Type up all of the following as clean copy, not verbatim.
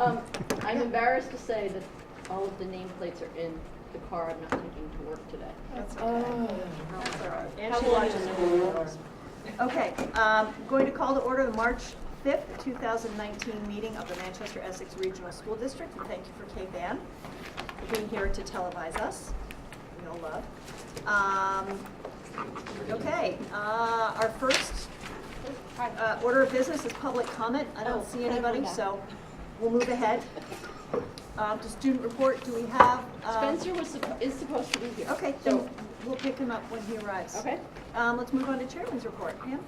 I'm embarrassed to say that all of the nameplates are in the car. I'm not taking to work today. That's okay. That's all right. And How she will I watches know the where videos. Okay, going to call to order the March 5th, 2019 meeting of the Manchester Essex Regional School District. And thank you for Kay Ban for being here to televise us. We all love. Okay, our first order of business is public comment. I don't see anybody, so we'll move ahead. To student report, do we have? Spencer is supposed to be here. Okay, so then we'll pick him up when he arrives. okay. Let's move on to chairman's report. Pam?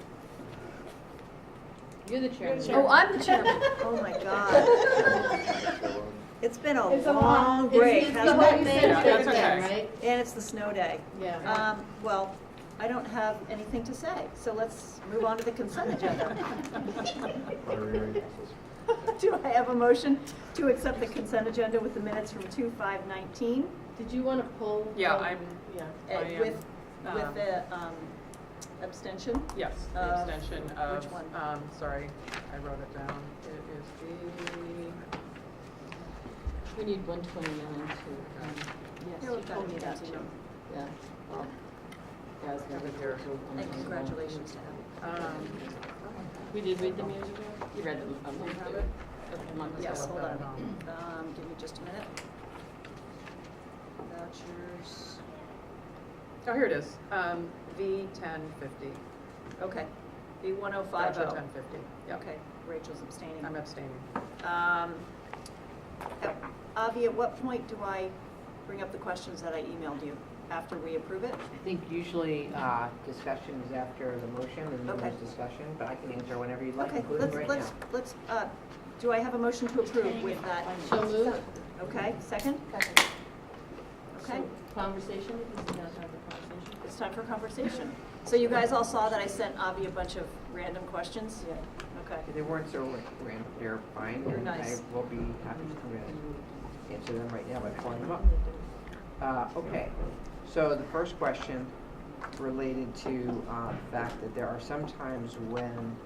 You're the chairman. Oh, I'm the chairman. Oh my God. It's been a long break, It's the hasn't whole it? Thanksgiving That's okay. thing, right? And it's the snow day. Yeah. Well, I don't have anything to say, so let's move on to the consent agenda. Do I have a motion to accept the consent agenda with the minutes from 2/5/19? Did you want to pull? Yeah, the- I'm, Yeah. I am, With the abstention? yes, the Of extension of, which one? sorry, I wrote it down. It is We need 129 to. Yes, Here, you we've got told me it that too. too. Yeah. Well, guys, never Here. And congratulations to him. We did read them years ago. You read them a month ago. A month ago. Yes, hold on. Um, Give me just a minute. Vouchers. Oh, here it is. V1050. Okay. The Voucher 1050. 1050. Yep. Okay, Rachel's abstaining. I'm abstaining. Avi, at what point do I bring up the questions that I emailed you? After we approve it? I think usually discussion is after the motion, and then Okay. there's discussion, but I can answer whenever you'd like, Okay, including right now. let's, do I have a motion to approve with that? So moved. Okay, second? Okay, So, conversation, this is now time for conversation. it's time for conversation. So you guys all saw that I sent Avi a bunch of random questions? Yeah. Okay. They weren't so random, they're fine, They're and nice. I will be happy to come in and answer them right now by pulling them up. Okay, so the first question related to the fact that there are some times when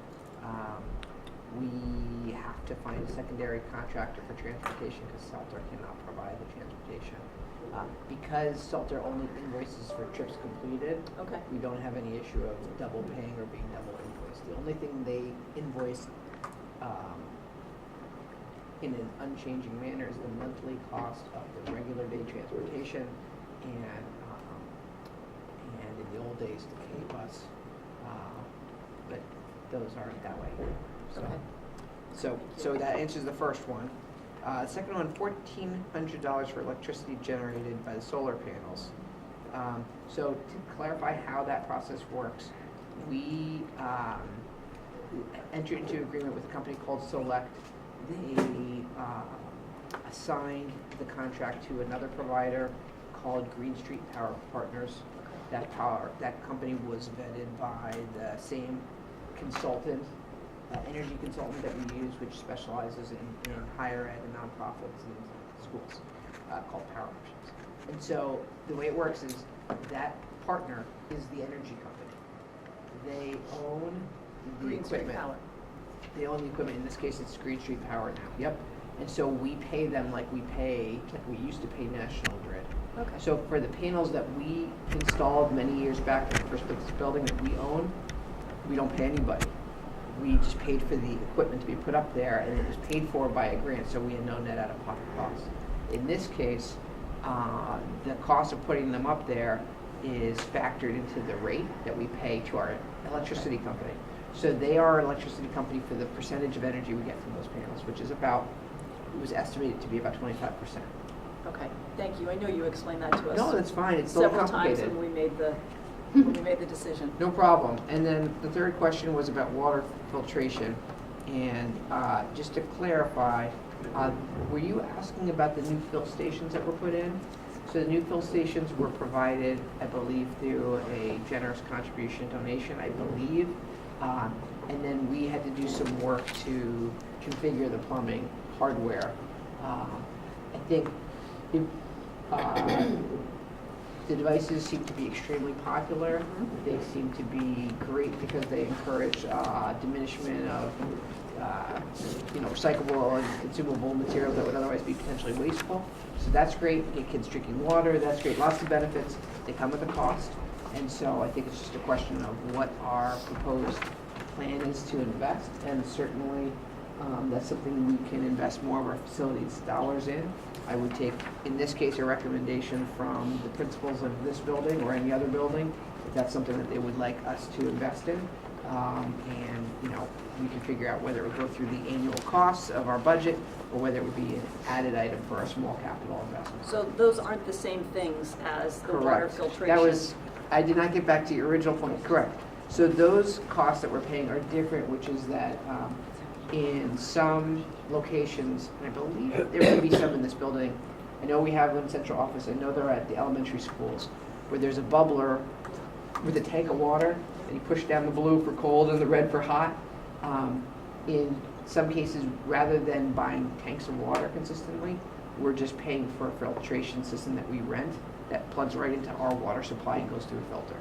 we have to find a secondary contractor for transportation because Salter cannot provide the transportation. Because Salter only invoices for trips completed, Okay. we don't have any issue of double paying or being double invoiced. The only thing they invoice in an unchanging manner is the monthly cost of the regular day transportation and in the old days the K bus, but those aren't that way. So that answers the first one. Second one, $1,400 for electricity generated by the solar panels. So to clarify how that process works, we entered into agreement with a company called Select. They assigned the contract to another provider called Green Street Power Partners. That company was vetted by the same consultant, energy consultant that we use, which specializes in higher ed and nonprofits and schools, called Power Options. And so the way it works is that partner is the energy company. They own the Green Street equipment. Power. They own the equipment. In this case, it's Green Street Power now. Yep. And so we pay them like we used to pay National Grid. Okay. So for the panels that we installed many years back in the first building that we own, we don't pay anybody. We just paid for the equipment to be put up there, and it was paid for by a grant, so we had no net out-of-pocket costs. In this case, the cost of putting them up there is factored into the rate that we pay to our electricity company. So they are our electricity company for the percentage of energy we get from those panels, which is it was estimated to be about 25%. Okay, thank you. I know you explained that to us. No, that's fine. It's still several complicated. times when we made the decision. No problem. And then the third question was about water filtration. And just to clarify, were you asking about the new fill stations that were put in? So the new fill stations were provided, I believe, through a generous contribution donation, I believe. And then we had to do some work to configure the plumbing hardware. I think the devices seem to be extremely popular. They seem to be great because they encourage diminishment of recyclable and consumable materials that would otherwise be potentially wasteful. So that's great. You get kids drinking water. That's great. Lots of benefits. They come with a cost. And so I think it's just a question of what our proposed plan is to invest. And certainly that's something we can invest more of our facilities dollars in. I would take, in this case, a recommendation from the principals of this building or any other building, if that's something that they would like us to invest in. We can figure out whether it would go through the annual costs of our budget or whether it would be an added item for a small capital investment. So those aren't the same things as the water Correct. filtration? I did not get back to your original point. Correct. So those costs that we're paying are different, which is that in some locations, and I believe there may be some in this building, I know we have them in central office, I know they're at the elementary schools, where there's a bubbler with a tank of water, and you push down the blue for cold and the red for hot. In some cases, rather than buying tanks of water consistently, we're just paying for a filtration system that we rent that plugs right into our water supply and goes through a filter.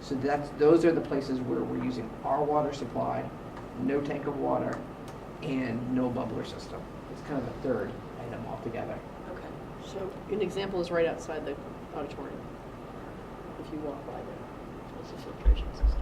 So those are the places where we're using our water supply, no tank of water, and no bubbler system. It's kind of a third item altogether. Okay. So an example is right outside the auditorium, if you walk by there. It's a filtration system.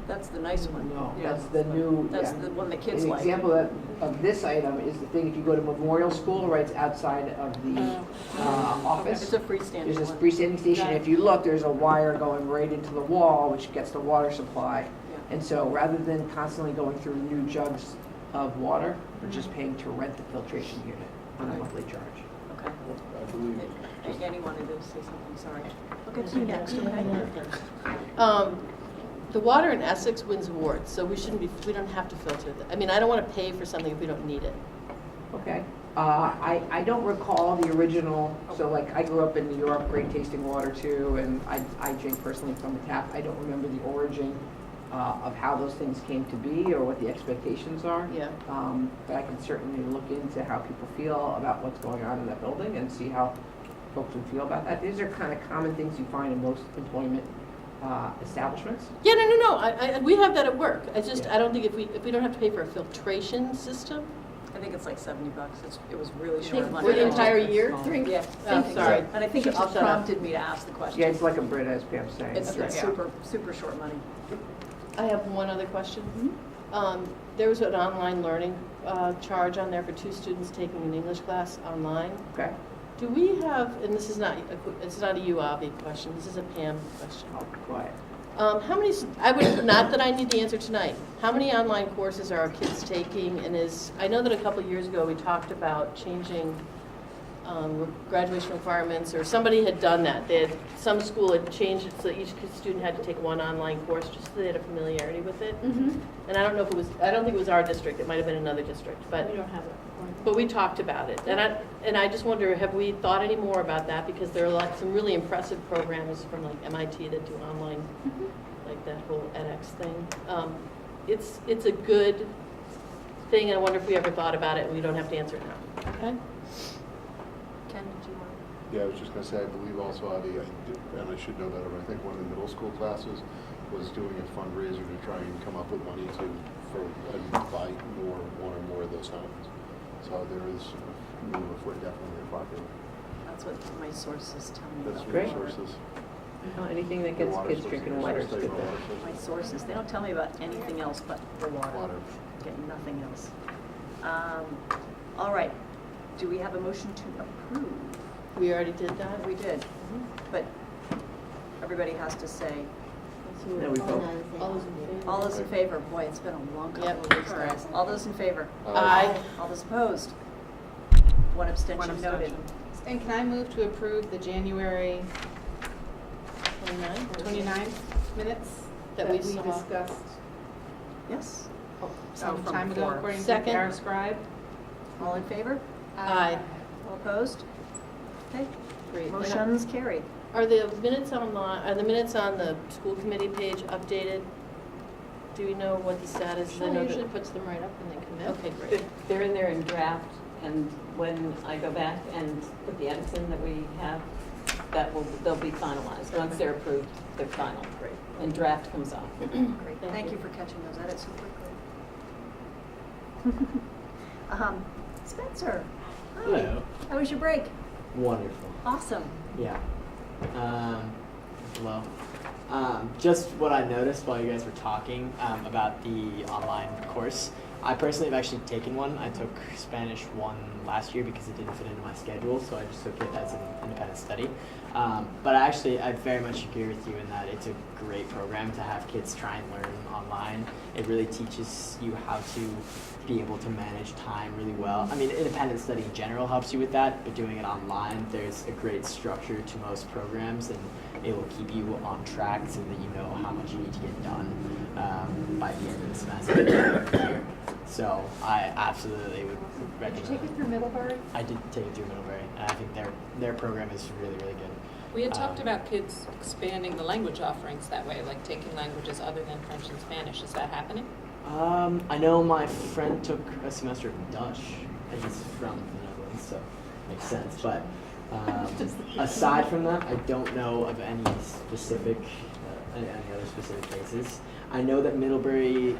That's the nice one. No, Yeah. that's the new. That's yeah. the one the kids An like. example of this item is the thing, if you go to Memorial School, right, it's outside of the office. It's a freestanding There's a one. freestanding station. Got it. If you look, there's a wire going right into the wall, which gets the water supply. Yeah. And so rather than constantly going through new jugs of water, we're just paying to rent the filtration unit on a Okay. monthly charge. Okay. I believe, Annie wanted to say something, sorry. I'll get to you next, okay? The water in Essex wins awards, so we don't have to filter it. I mean, I don't want to pay for something if we don't need it. Okay. I don't recall the original, so like I grew up in New York, great tasting water too, and I drink personally from the tap. I don't remember the origin of how those things came to be or what the expectations are. Yeah. But I can certainly look into how people feel about what's going on in that building and see how folks would feel about that. These are kind of common things you find in most employment establishments. Yeah, no. We have that at work. I Yeah. don't think if we don't have to pay for a filtration system I think it's like $70. It was really short Think money. for the entire year. Drink. Yeah. Oh, So- sorry. And I think it I'll just shut up. prompted me to ask the question. Yeah, it's like a Brit, as Pam's saying. It's That's right. super, super short money. I have one other question. There was an online learning charge on there for 2 students taking an English class online. Okay. Do we have, and this is not a you, Avi, question, this is a Pam question. I'll be quiet. How many, not that I need the answer tonight, how many online courses are our kids taking? And I know that a couple of years ago, we talked about changing graduation requirements, or somebody had done that. Some school had changed it so that each student had to take one online course, just so they had a familiarity with it. Mm-hmm. And I don't think it was our district, it might have been another district, but. We don't have it. But we talked about it, and I just wonder, have we thought any more about that? Because there are some really impressive programs from like MIT that do online, like that whole edX thing. It's a good thing, and I wonder if we ever thought about it, and we don't have to answer it now. Okay? Ken, did you want? yeah, I was just gonna say, I believe also, Avi, and I should know better, but I think one of the middle school classes was doing a fundraiser to try and come up with money and buy one or more of those helmets. So there is a move for definitely popular. That's what my sources tell me. That's about great. water. resources. Well, anything that gets kids drinking water is good. My sources, they don't tell me about anything else but the water. Water. Get nothing else. All right, do we have a motion to approve? We already did that? We did, but everybody has to say, No, we vote. All those in favor? all those in favor, boy, it's been a long couple Yep. of weeks, guys. All those in favor? Aye. All those opposed? One abstention One noted. abstention. And can I move to approve the January 29th minutes That that we we saw. discussed Yes, some from time ago, before. according to Second. our scribe? all in favor? Aye. All opposed? Okay, Great. motion's carried. Are the minutes on the school committee page updated? Do we know what the status is? I know Sean that- usually puts them right up when they come in. Okay, great. They're in there in draft, and when I go back and put the edits in that we have, they'll be finalized. Once they're approved, they're final. Great. And draft comes off. Great, thank you for catching those edits so quickly. Spencer. Hi. Hello. How was your break? Wonderful. Awesome. Yeah. Hello. Just what I noticed while you guys were talking about the online course. I personally have actually taken one. I took Spanish 1 last year because it didn't fit into my schedule, so I just took it as an independent study. But I very much agree with you in that it's a great program to have kids try and learn online. It really teaches you how to be able to manage time really well. I mean, independent study in general helps you with that, but doing it online, there's a great structure to most programs, and it will keep you on track so that you know how much you need to get done by the end of the semester. So I absolutely would recommend. Did you take it through Middlebury? I did take it through Middlebury, and I think their program is really, really good. We had talked about kids expanding the language offerings that way, like taking languages other than French and Spanish. Is that happening? I know my friend took a semester of Dutch, and he's from the Netherlands, so makes sense. But aside from that, I don't know of any specific, any other specific cases. I know that Middlebury,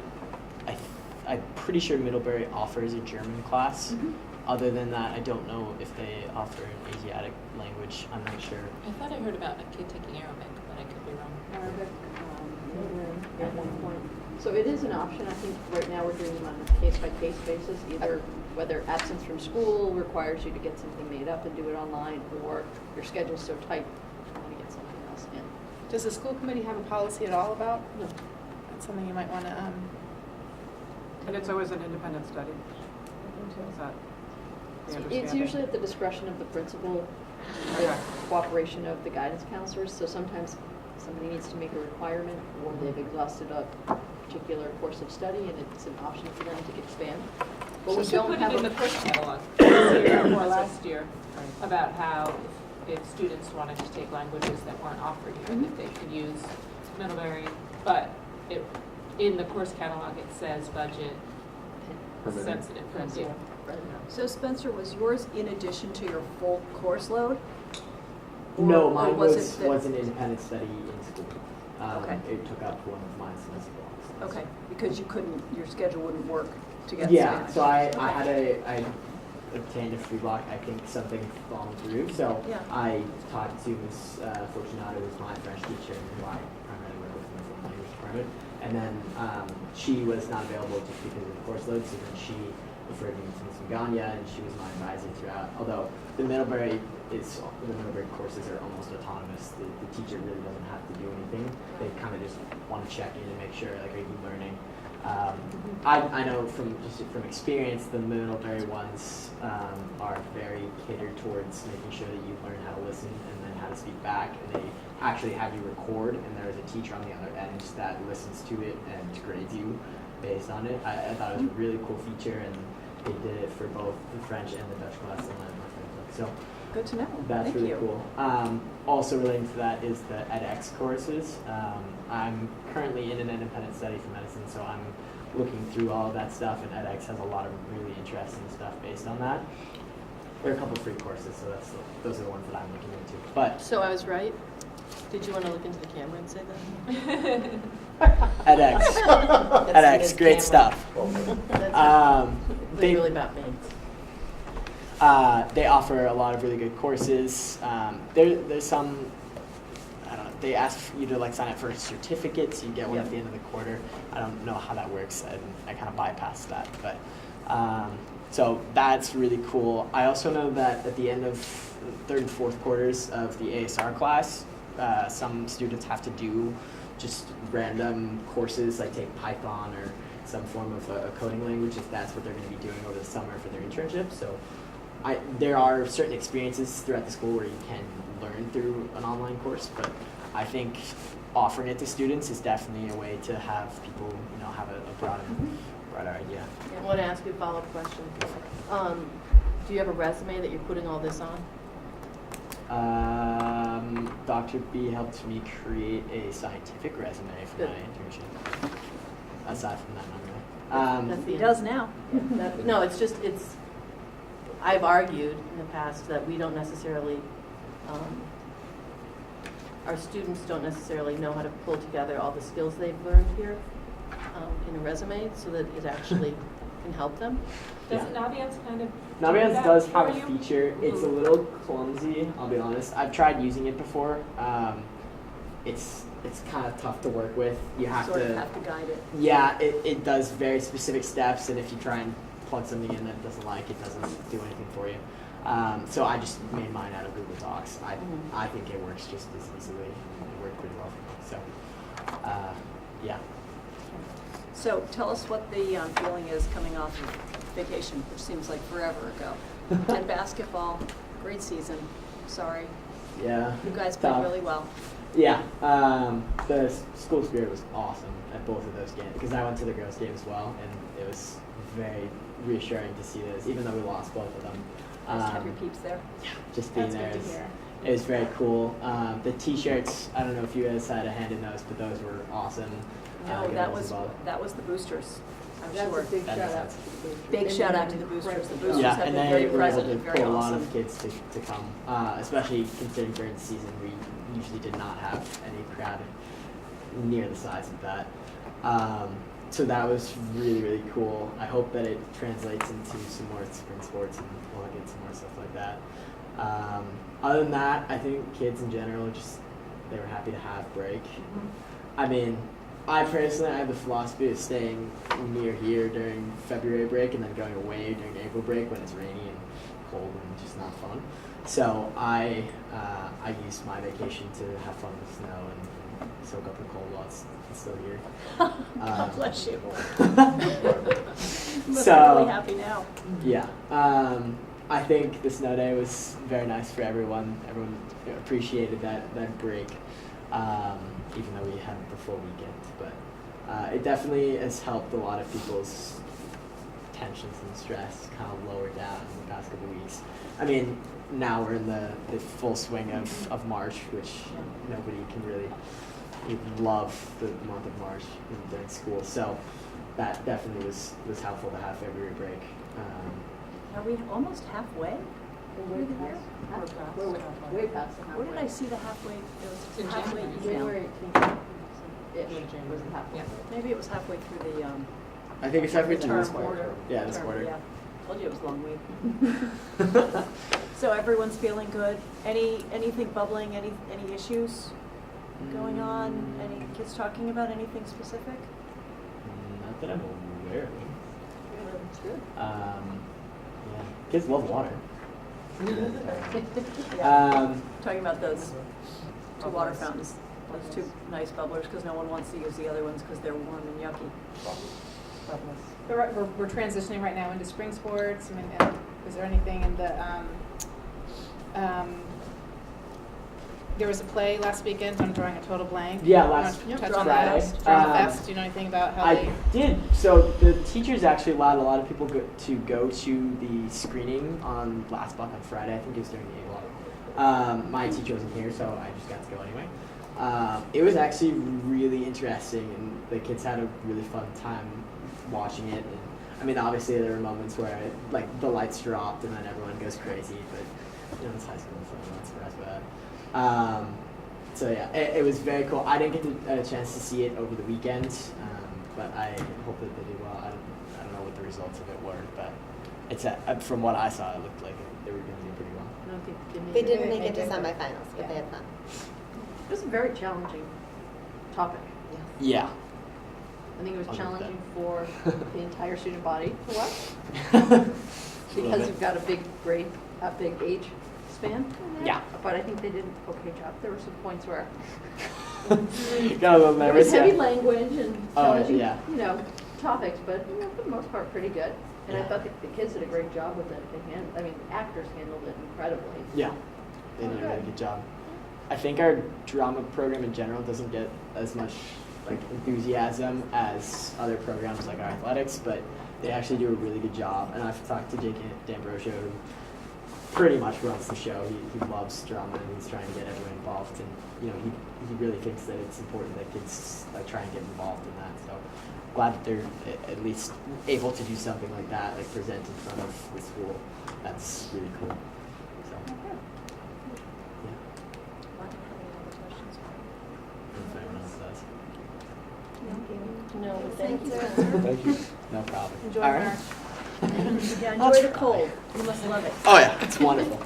I'm pretty sure Middlebury offers a German class. Mm-hmm. Other than that, I don't know if they offer an Asiatic language. I'm not sure. I thought I heard about a kid taking Arabic, but I could be wrong. Arabic, at one point. So it is an option. I think right now we're doing them on a case-by-case basis, either whether absence from school requires you to get something made up and do it online, or your schedule's so tight, you want to get something else in. Does the school committee have a policy at all about? No. That's something you might want to, and it's always an independent study? Is that the It's understanding? usually at the discretion of the principal, with cooperation of the guidance counselors. So sometimes somebody needs to make a requirement, or they've exhausted a particular course of study, and it's an option for them to expand. But we So don't put have it in a the course catalog this year or last year about how if students wanted to take languages that weren't offered here, that they could use Middlebury, but in the course catalog it says budget Permitted. sensitive. Yeah. So Spencer, was yours in addition to your full course load? No, Or mine was was it that- an independent study in school. Okay. It took up one of my semester blocks. Okay, because your schedule wouldn't work to get Yeah, Spanish. so I obtained a free block. I think something fallen through. So Yeah. I talked to Ms. Fortunato, who's my French teacher, who I primarily work with in the foreign language department. And then she was not available just because of the course load. So then she referred me to Ms. Magana, and she was my advisor throughout. Although the Middlebury courses are almost autonomous. The teacher really doesn't have to do anything. They kind of just want to check in and make sure, like, are you learning? I know from experience, the Middlebury ones are very catered towards making sure that you learn how to listen and then how to speak back, and they actually have you record, and there's a teacher on the other end that listens to it and grades you based on it. I thought it was a really cool feature, and they did it for both the French and the Dutch class that my friend took. So Good to know. that's Thank really you. cool. Also relating to that is the edX courses. I'm currently in an independent study for medicine, so I'm looking through all of that stuff, and edX has a lot of really interesting stuff based on that. There are a couple free courses, so those are the ones that I'm looking into. But So I was right? Did you want to look into the camera and say that? edX, edX, That's great camera. stuff. That's They really about me. They offer a lot of really good courses. There's some, I don't know, they ask you to sign up for certificates. You get one at the end of the quarter. I don't know how that works. I kind of bypassed that, but so that's really cool. I also know that at the end of third and fourth quarters of the ASR class, some students have to do just random courses, like take Python or some form of a coding language if that's what they're going to be doing over the summer for their internship. So there are certain experiences throughout the school where you can learn through an online course, but I think offering it to students is definitely a way to have people, have a broader idea. I want to ask you a follow-up question. Do you have a resume that you're putting all this on? Dr. B helped me create a scientific resume for Good. my internship. Aside from that, not really. That's the He end. does now. No, it's, I've argued in the past that we don't necessarily, our students don't necessarily know how to pull together all the skills they've learned here in a resume so that it actually can help them? Doesn't Naviance kind of do Naviance that does for have a you? feature. It's a little clumsy, I'll be honest. I've tried using it before. It's kind of tough to work with. You have Sort to, of have to guide it. yeah, it does very specific steps, and if you try and plug something in that it doesn't like, it doesn't do anything for you. So I just made mine out of Google Docs. I think it works just as easily. It worked pretty well for me. So, yeah. So tell us what the feeling is coming off of vacation, which seems like forever ago. And basketball, great season. Sorry, Yeah. you guys played Tough. really well. Yeah, the school spirit was awesome at both of those games because I went to the girls' game as well, and it was very reassuring to see those, even though we lost both of them. Nice to have your peeps there. Just being That's there good to is, hear. it was very cool. The T-shirts, I don't know if you guys had a hand in those, but those were awesome. No, Get that those was above. the boosters, I'm That's sure. a big That shout makes out sense. to the boosters. Big They shout did out an to the boosters. The incredible boosters Yeah, have and been they very were able present to and very pull a lot awesome. of kids to come, especially considering during the season we usually did not have any crowd near the size of that. So that was really, really cool. I hope that it translates into some more spring sports and we'll get some more stuff like that. Other than that, I think kids in general just, they were happy to have break. I mean, I personally, I have the philosophy of staying near here during February break and then going away during April break when it's rainy and cold and just not fun. So I used my vacation to have fun with snow and soak up the cold while it's still here. God bless you. Must So- be really happy now. Yeah. I think the snow day was very nice for everyone. Everyone appreciated that break, even though we had the full weekend. But it definitely has helped a lot of people's tensions and stress kind of lower down in the past couple of weeks. I mean, now we're in the full swing of March, which nobody can really love the month of March during school. So that definitely was helpful to have February break. Are we almost halfway? We're way past, we're way past the halfway. Where did I see the halfway? It It's in was halfway January. email. January 18th. Ish, was the halfway. Yeah. Maybe it was halfway through the I think it's halfway through this term. quarter. Yeah, this term, quarter. yeah. Told you it was a long week. So everyone's feeling good. Anything bubbling? Any issues going on? Any kids talking about anything specific? Not that I'm aware of. That's good. Yeah, kids love water. Yeah. Talking about those two water fountains, those two nice bubblers, because no one wants to use the other ones because they're warm and yucky. We're transitioning right now into spring sports. I mean, and is there anything in the, there was a play last weekend, I'm drawing a total blank. Yeah, You last wanna touch Drama on that? Fest. Drama Fest, do you know anything about how I they? did. So the teachers actually allowed a lot of people to go to the screening on Last Buck on Friday. I think it was during the A-Block. My teacher wasn't here, so I just got to go anyway. It was actually really interesting, and the kids had a really fun time watching it. And, I mean, obviously there were moments where like the lights dropped and then everyone goes crazy, but you know, it's high school, so I'm not surprised by that. So yeah, it was very cool. I didn't get a chance to see it over the weekend, but I hope that they did well. I don't know what the results of it were, but it's from what I saw, it looked like they were going to do pretty well. I don't think They made didn't it. make it to semifinals, but they had fun. It was a very challenging topic. Yeah. I think it was 100%. challenging for the entire student body to watch Because because you've got a big age span. Yeah. But I think they did an okay job. There were some points where Got a little there nervous. was heavy Yeah. language and Oh, challenging, yeah. topics, but for the most part, pretty good. And I Yeah. thought the kids did a great job with it. Actors handled it incredibly. Yeah, they did a really good job. I think our drama program in general doesn't get as much like enthusiasm as other programs like our athletics, but they actually do a really good job. And I've talked to Jake D'Ambrosio, who pretty much runs the show. He loves drama and he's trying to get everyone involved. And he really thinks that it's important that kids like try and get involved in that. So glad that they're at least able to do something like that, like present in front of the school. That's really cool. So. Yeah. Martin, have any other questions? If anyone else does. to know what they Thank you, think. Spencer. Thank you. No problem. Enjoy All right. March. Yeah, I'll enjoy the try. cold. You must love it. Oh yeah, it's wonderful.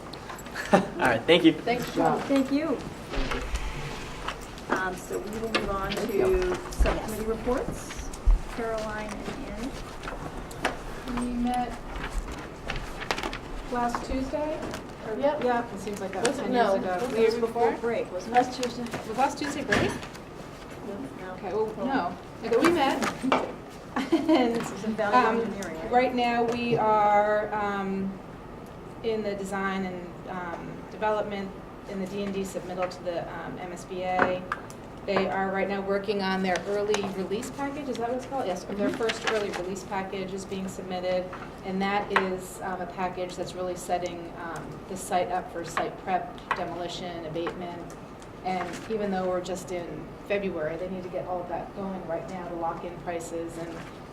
All right, thank you. Thanks, John. Thank you. So we will move on to subcommittee reports. Caroline and Ann. We met last Tuesday? Or- Yep. Yeah, it seems like that was Was it? 10 No. years ago. Was The year it before? Break, wasn't it? Last Tuesday. Was last Tuesday break? No. Okay, well, no. Okay, we met. And This is in value engineering, right? right now, we are in the design and development in the D&D submittal to the MSBA. They are right now working on their early release package, is that what it's called? Yes, their first early release package is being submitted, and that is a package that's really setting the site up for site prep, demolition, abatement. And even though we're just in February, they need to get all of that going right now to lock in prices. And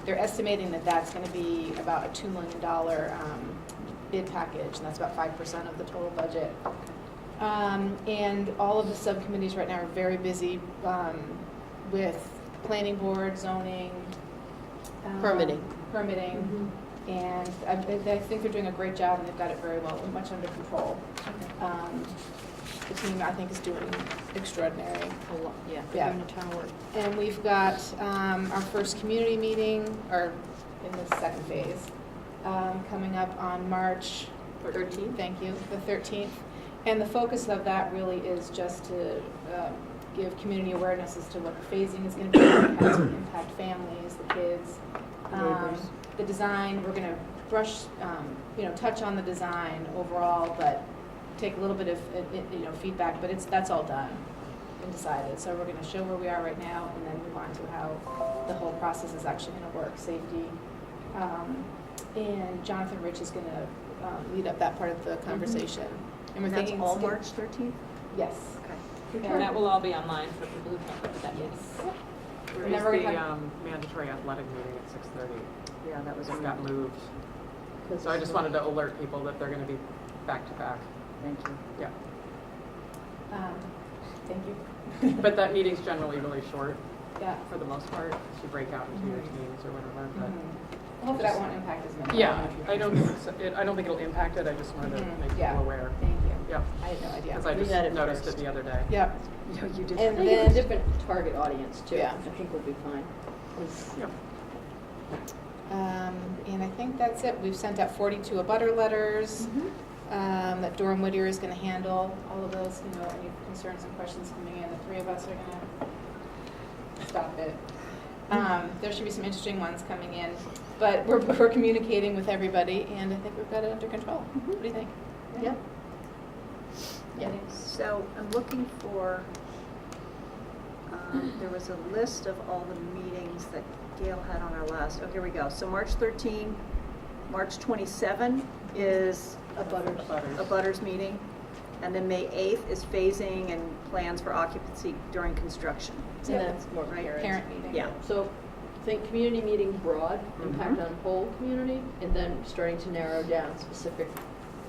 they're estimating that that's going to be about a $2 million bid package, and that's about 5% of the total budget. And all of the subcommittees right now are very busy with planning board, zoning. Permitting. Permitting. And I think they're doing a great job, and they've got it very well, much under control. The team, I think, is doing extraordinary. Yeah, Yeah. they're doing a ton of work. And we've got our first community meeting, or in the second phase, coming up on March 13th. Thank you, the 13th. And the focus of that really is just to give community awareness as to what the phasing is going to be, how it's going to impact families, the kids, Neighbors. the design. We're going to brush, touch on the design overall, but take a little bit of feedback. But that's all done and decided. So we're going to show where we are right now, and then move on to how the whole process is actually going to work. Safety, and Jonathan Rich is going to lead up that part of the conversation. And we're And that's thinking all it's- March 13th? Yes. Okay. And that will all be online for people who can't go to that meeting. And Where then we're is gonna the have- mandatory athletic meeting at 6:30? Yeah, that was It got moved. Because So I just wanted to alert people that they're going to be back to back. Thank you. Yeah. Thank you. But that meeting's generally really short Yeah. for the most part. You break out into your teams or whatever. But Hopefully that won't impact as many. yeah, I don't think it'll impact it. I just wanted to make Yeah. people aware. Thank you. Yeah. I had no idea. Because I We just had it noticed first. it the other day. Yep. No, you did. And I think it's a then, different target audience too. Yeah. I think we'll be fine. 'Cause Yeah. and I think that's it. We've sent out 42 abutter letters. That Durham Whittier is going to handle all of those, any concerns and questions coming in. The three of us are going to stop it. There should be some interesting ones coming in, but we're communicating with everybody, and I think we've got it under control. What do you think? Yep. Yeah. So I'm looking for, there was a list of all the meetings that Gail had on our last, oh, here we go. So March 13, March 27 is a butters meeting. And then May 8th is phasing and plans for occupancy during construction. And that's more Right. Parent meeting. Yeah. So think community meeting broad, impact on whole community, and then starting to narrow down specific,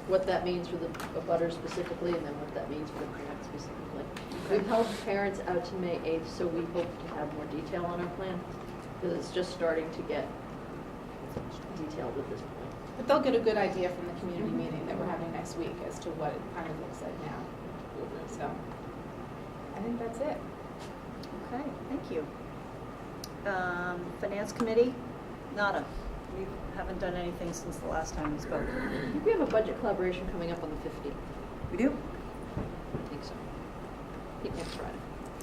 what that means for the abutters specifically, and then what that means for the parents specifically. We've held parents out to May 8th, so we hope to have more detail on our plan, because it's just starting to get detailed at this point. But they'll get a good idea from the community meeting that we're having next week as to what it kind of looks like now. So, I think that's it. Okay, thank you. Finance Committee, nada. We haven't done anything since the last time we spoke. I think we have a budget collaboration coming up on the 15th. We do? I think so. I think next Friday.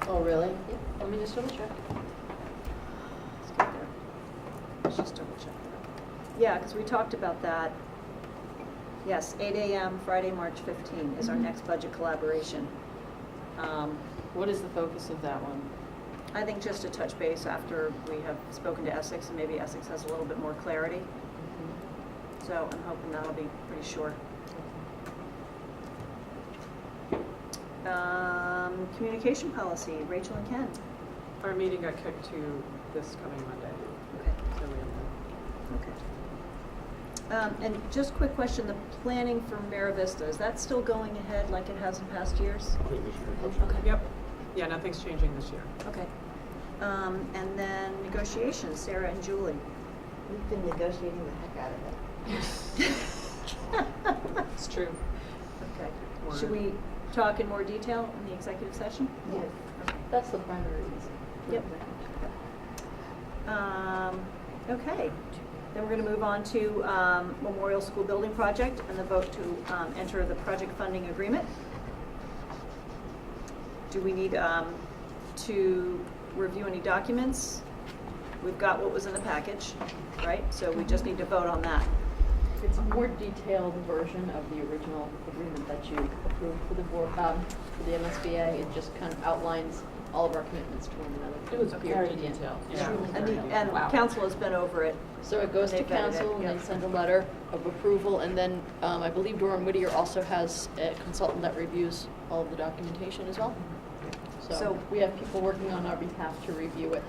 Oh, really? Yeah, let me just double check. Let's get there. Let's just double check that. Yeah, because we talked about that. Yes, 8 a.m. Friday, March 15 is our next budget collaboration. What is the focus of that one? I think just to touch base after we have spoken to Essex, and maybe Essex has a little bit more clarity. So I'm hoping that'll be pretty short. Communication policy, Rachel and Ken. Our meeting got kicked to this coming Monday. Okay. So we have Okay. And just quick question, the planning for Mira Vista, is that still going ahead like it has in past years? Completely sure. Okay. Yep. Yeah, nothing's changing this year. Okay. And then negotiations, Sarah and Julie. We've been negotiating the heck out of it. It's true. Okay. Should we talk in more detail in the executive session? Yes. Okay. That's the primary reason. Yep. Okay, then we're going to move on to Memorial School Building Project and the vote to enter the project funding agreement. Do we need to review any documents? We've got what was in the package, right? So we just need to vote on that. It's a more detailed version of the original agreement that you approved for the board, for the MSBA. It just kind of outlines all of our commitments to one another. It was Here very to the end. detailed. Yeah. And Wow. council has been over it. So it goes to They've vetted it, council, and yep. they send a letter of approval, and then I believe Doreen Whittier also has a consultant that reviews all of the documentation as well. So So- we have people working on our behalf to review it.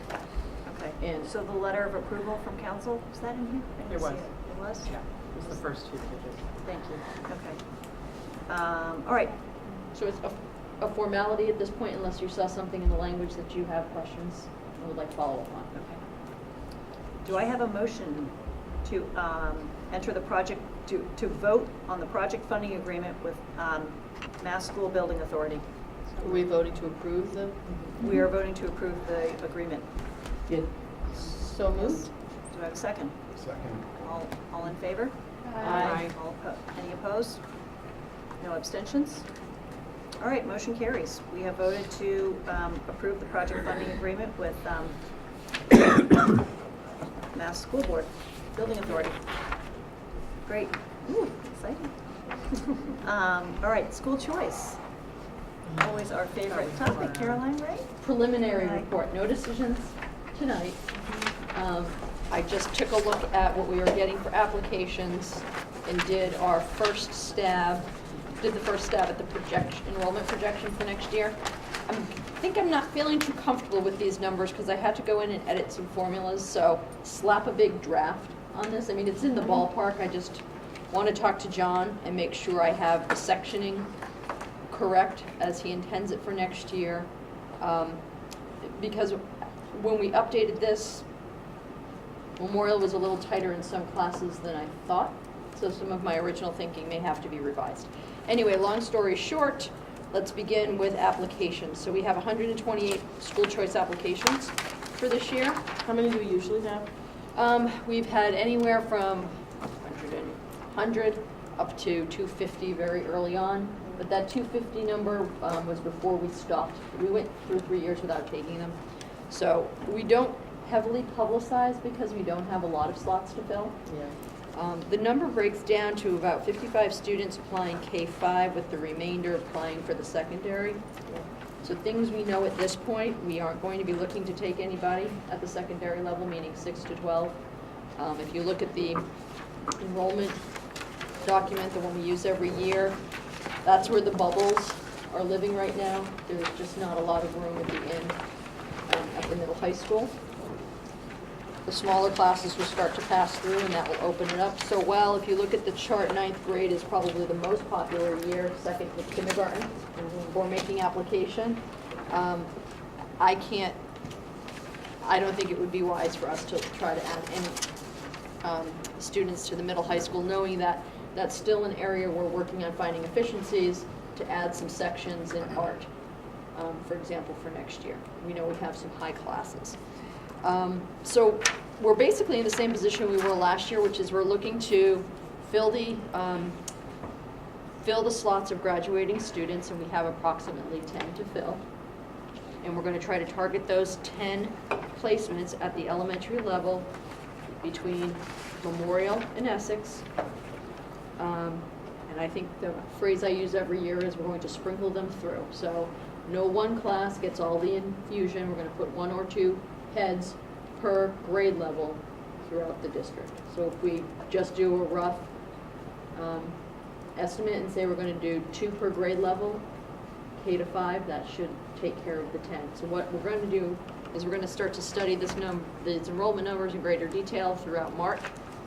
Okay. And- So the letter of approval from council, is that in here? I didn't It see was. It was? Yeah, it was the first 2 pages. Thank you. Okay. All right. So it's a formality at this point, unless you saw something in the language that you have questions and would like follow-up on. Okay. Do I have a motion to enter the project, to vote on the project funding agreement with Mass School Building Authority? Are we voting to approve the? We are voting to approve the agreement. Good. So moved? Do I have a second? Second. All in favor? Aye. Any opposed? No abstentions? All right, motion carries. We have voted to approve the project funding agreement with Mass School Board, Building Authority. Great. Ooh, exciting. All right, school choice. Always our favorite topic. Caroline, right? Preliminary Aye. report, no decisions tonight. I just took a look at what we were getting for applications and did the first stab at the enrollment projection for next year. I think I'm not feeling too comfortable with these numbers because I had to go in and edit some formulas, so slap a big draft on this. I mean, it's in the ballpark. I just want to talk to John and make sure I have the sectioning correct as he intends it for next year. Because when we updated this, Memorial was a little tighter in some classes than I thought, so some of my original thinking may have to be revised. Anyway, long story short, let's begin with applications. So we have 128 school choice applications for this year. How many do we usually have? We've had anywhere from 100 up to 250 very early on, but that 250 number was before we stopped. We went through 3 years without taking them. So we don't heavily publicize because we don't have a lot of slots to fill. Yeah. The number breaks down to about 55 students applying K-5 with the remainder applying for the secondary. So things we know at this point, we aren't going to be looking to take anybody at the secondary level, meaning 6 to 12. If you look at the enrollment document, the one we use every year, that's where the bubbles are living right now. There's just not a lot of room at the end at the middle high school. The smaller classes will start to pass through, and that will open it up. So while if you look at the chart, 9th grade is probably the most popular year, second with kindergarten, for making application. I don't think it would be wise for us to try to add any students to the middle high school, knowing that that's still an area we're working on finding efficiencies to add some sections in art, for example, for next year. We know we have some high classes. So we're basically in the same position we were last year, which is we're looking to fill the slots of graduating students, and we have approximately 10 to fill. And we're going to try to target those 10 placements at the elementary level between Memorial and Essex. And I think the phrase I use every year is we're going to sprinkle them through. So no one class gets all the infusion. We're going to put 1 or 2 heads per grade level throughout the district. So if we just do a rough estimate and say we're going to do 2 per grade level, K to 5, that should take care of the 10. So what we're going to do is we're going to start to study these enrollment numbers in greater detail throughout March,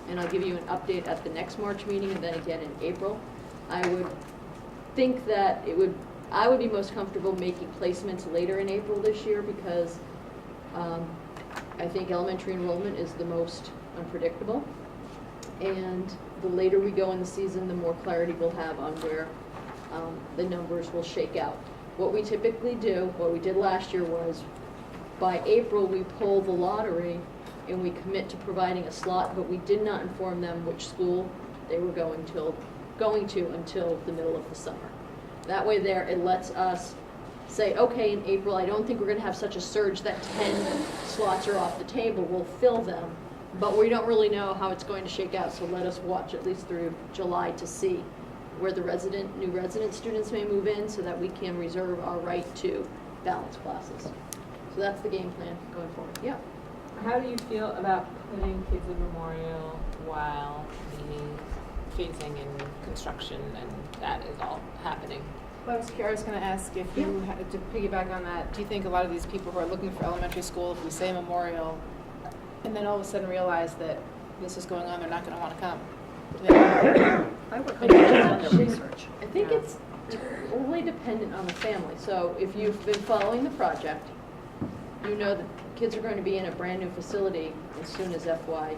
and I'll give you an update at the next March meeting and then again in April. I would think that I would be most comfortable making placements later in April this year because I think elementary enrollment is the most unpredictable. And the later we go in the season, the more clarity we'll have on where the numbers will shake out. What we typically do, what we did last year was, by April, we pull the lottery and we commit to providing a slot, but we did not inform them which school they were going to until the middle of the summer. That way there, it lets us say, okay, in April, I don't think we're gonna have such a surge that 10 slots are off the table, we'll fill them, but we don't really know how it's going to shake out, so let us watch at least through July to see where the new resident students may move in so that we can reserve our right to balance classes. So that's the game plan going forward, yeah. How do you feel about putting kids in Memorial while the phasing and construction and that is all happening? Well, I was going to ask if you had to piggyback on that. Do you think a lot of these people who are looking for elementary school, if we say Memorial, and then all of a sudden realize that this is going on, they're not going to want to come? I would hope they've done their research. I think it's totally dependent on the family. So if you've been following the project, you know that kids are going to be in a brand new facility as soon as FY21.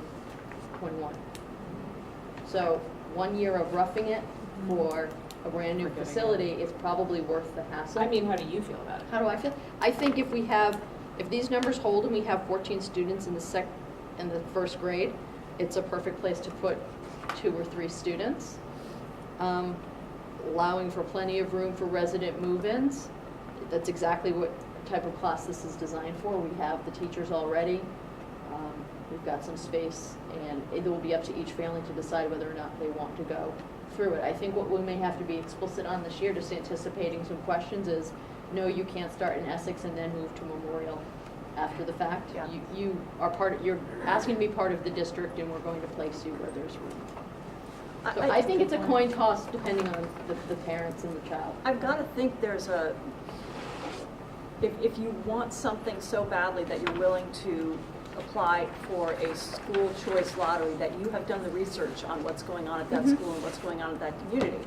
So 1 year of roughing it for a brand new facility is probably worth the hassle. I mean, how do you feel about it? How do I feel? I think if these numbers hold and we have 14 students in the first grade, it's a perfect place to put 2 or 3 students. Allowing for plenty of room for resident move-ins. That's exactly what type of class this is designed for. We have the teachers already. We've got some space, and it will be up to each family to decide whether or not they want to go through it. I think what we may have to be explicit on this year, just anticipating some questions, is no, you can't start in Essex and then move to Memorial after the fact. Yeah. You are you're asking to be part of the district, and we're going to place you where there's room. So I think it's a coin toss depending on the parents and the child. I've got to think there's if you want something so badly that you're willing to apply for a school choice lottery, that you have done the research on what's going on at that school and what's going on at that community.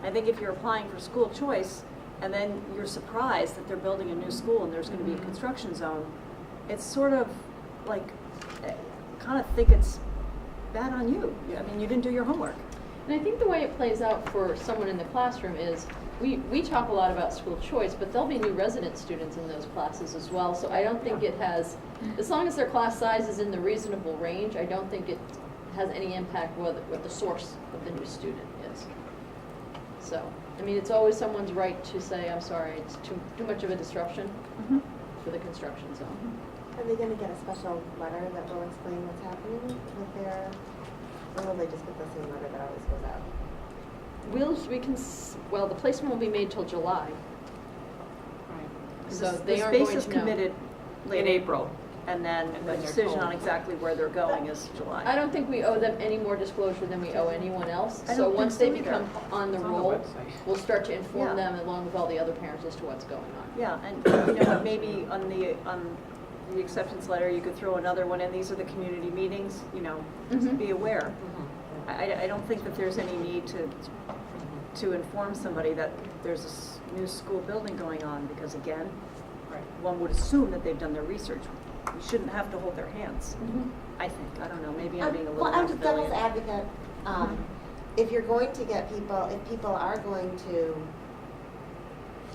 I think if you're applying for school choice and then you're surprised that they're building a new school and there's going to be a construction zone, it's sort of like, kind of think it's bad on you. I mean, you didn't do your homework. And I think the way it plays out for someone in the classroom is, we talk a lot about school choice, but there'll be new resident students in those classes as well. So I don't think it has, as long as their class size is in the reasonable range, I don't think it has any impact what the source of the new student is. So, I mean, it's always someone's right to say, I'm sorry, it's too much of a disruption for the construction zone. Are they going to get a special letter that will explain what's happening with their, or will they just get the same letter that always goes out? Well, the placement will be made till July. Right. So The they are space going is to know. committed In April. and then And the then they're decision told. on exactly where they're going is July. I don't think we owe them any more disclosure than we owe anyone else. I So don't once think they so either. become on the It's on the roll, website. we'll start to inform Yeah. them along with all the other parents as to what's going on. Yeah, and you know what, maybe on the acceptance letter, you could throw another one in, these are the community meetings, you know, Mhm. be aware. I don't think that there's any need to inform somebody that there's a new school building going on, because again, one would assume that they've done their research. You shouldn't have to hold their hands, I think. I don't know, maybe I'm being a little Well, I'm just devil's Machiavellian. advocate. If you're going to get people, if people are going to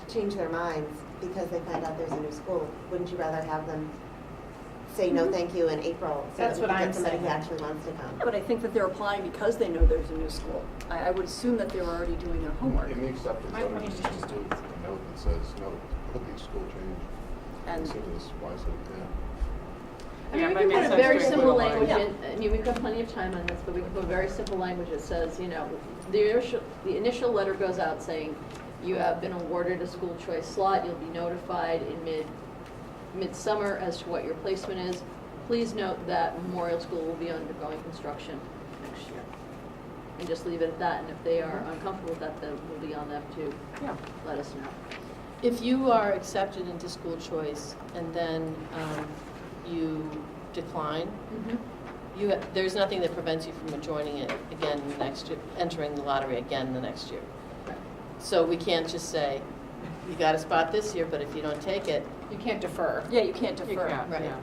change their minds because they find out there's a new school, wouldn't you rather have them say no thank you in April so That's that we what can I'm get somebody saying. who actually wants to come? But I think that they're applying because they know there's a new school. I would assume that they're already doing their homework. In the acceptance My letter, point just is- do a note that says, no, please school change. And As soon as, why is it, yeah. I mean, Yeah, we but can I mean, put a that's very just simple a little language more. in, I mean, we've got plenty of time on this, but we can put a very simple language that says, you know, the initial letter goes out saying, you have been awarded a school choice slot, you'll be notified in midsummer as to what your placement is. Please note that Memorial School will be undergoing construction next year. And just leave it at that, and if they are uncomfortable with that, then we'll be on them to let us know. If you are accepted into school choice and then you decline, there's nothing that prevents you from joining it again next year, entering the lottery again the next year. Right. So we can't just say, you got a spot this year, but if you don't take it, You can't defer. Yeah, you can't You defer. can't, Right. yeah.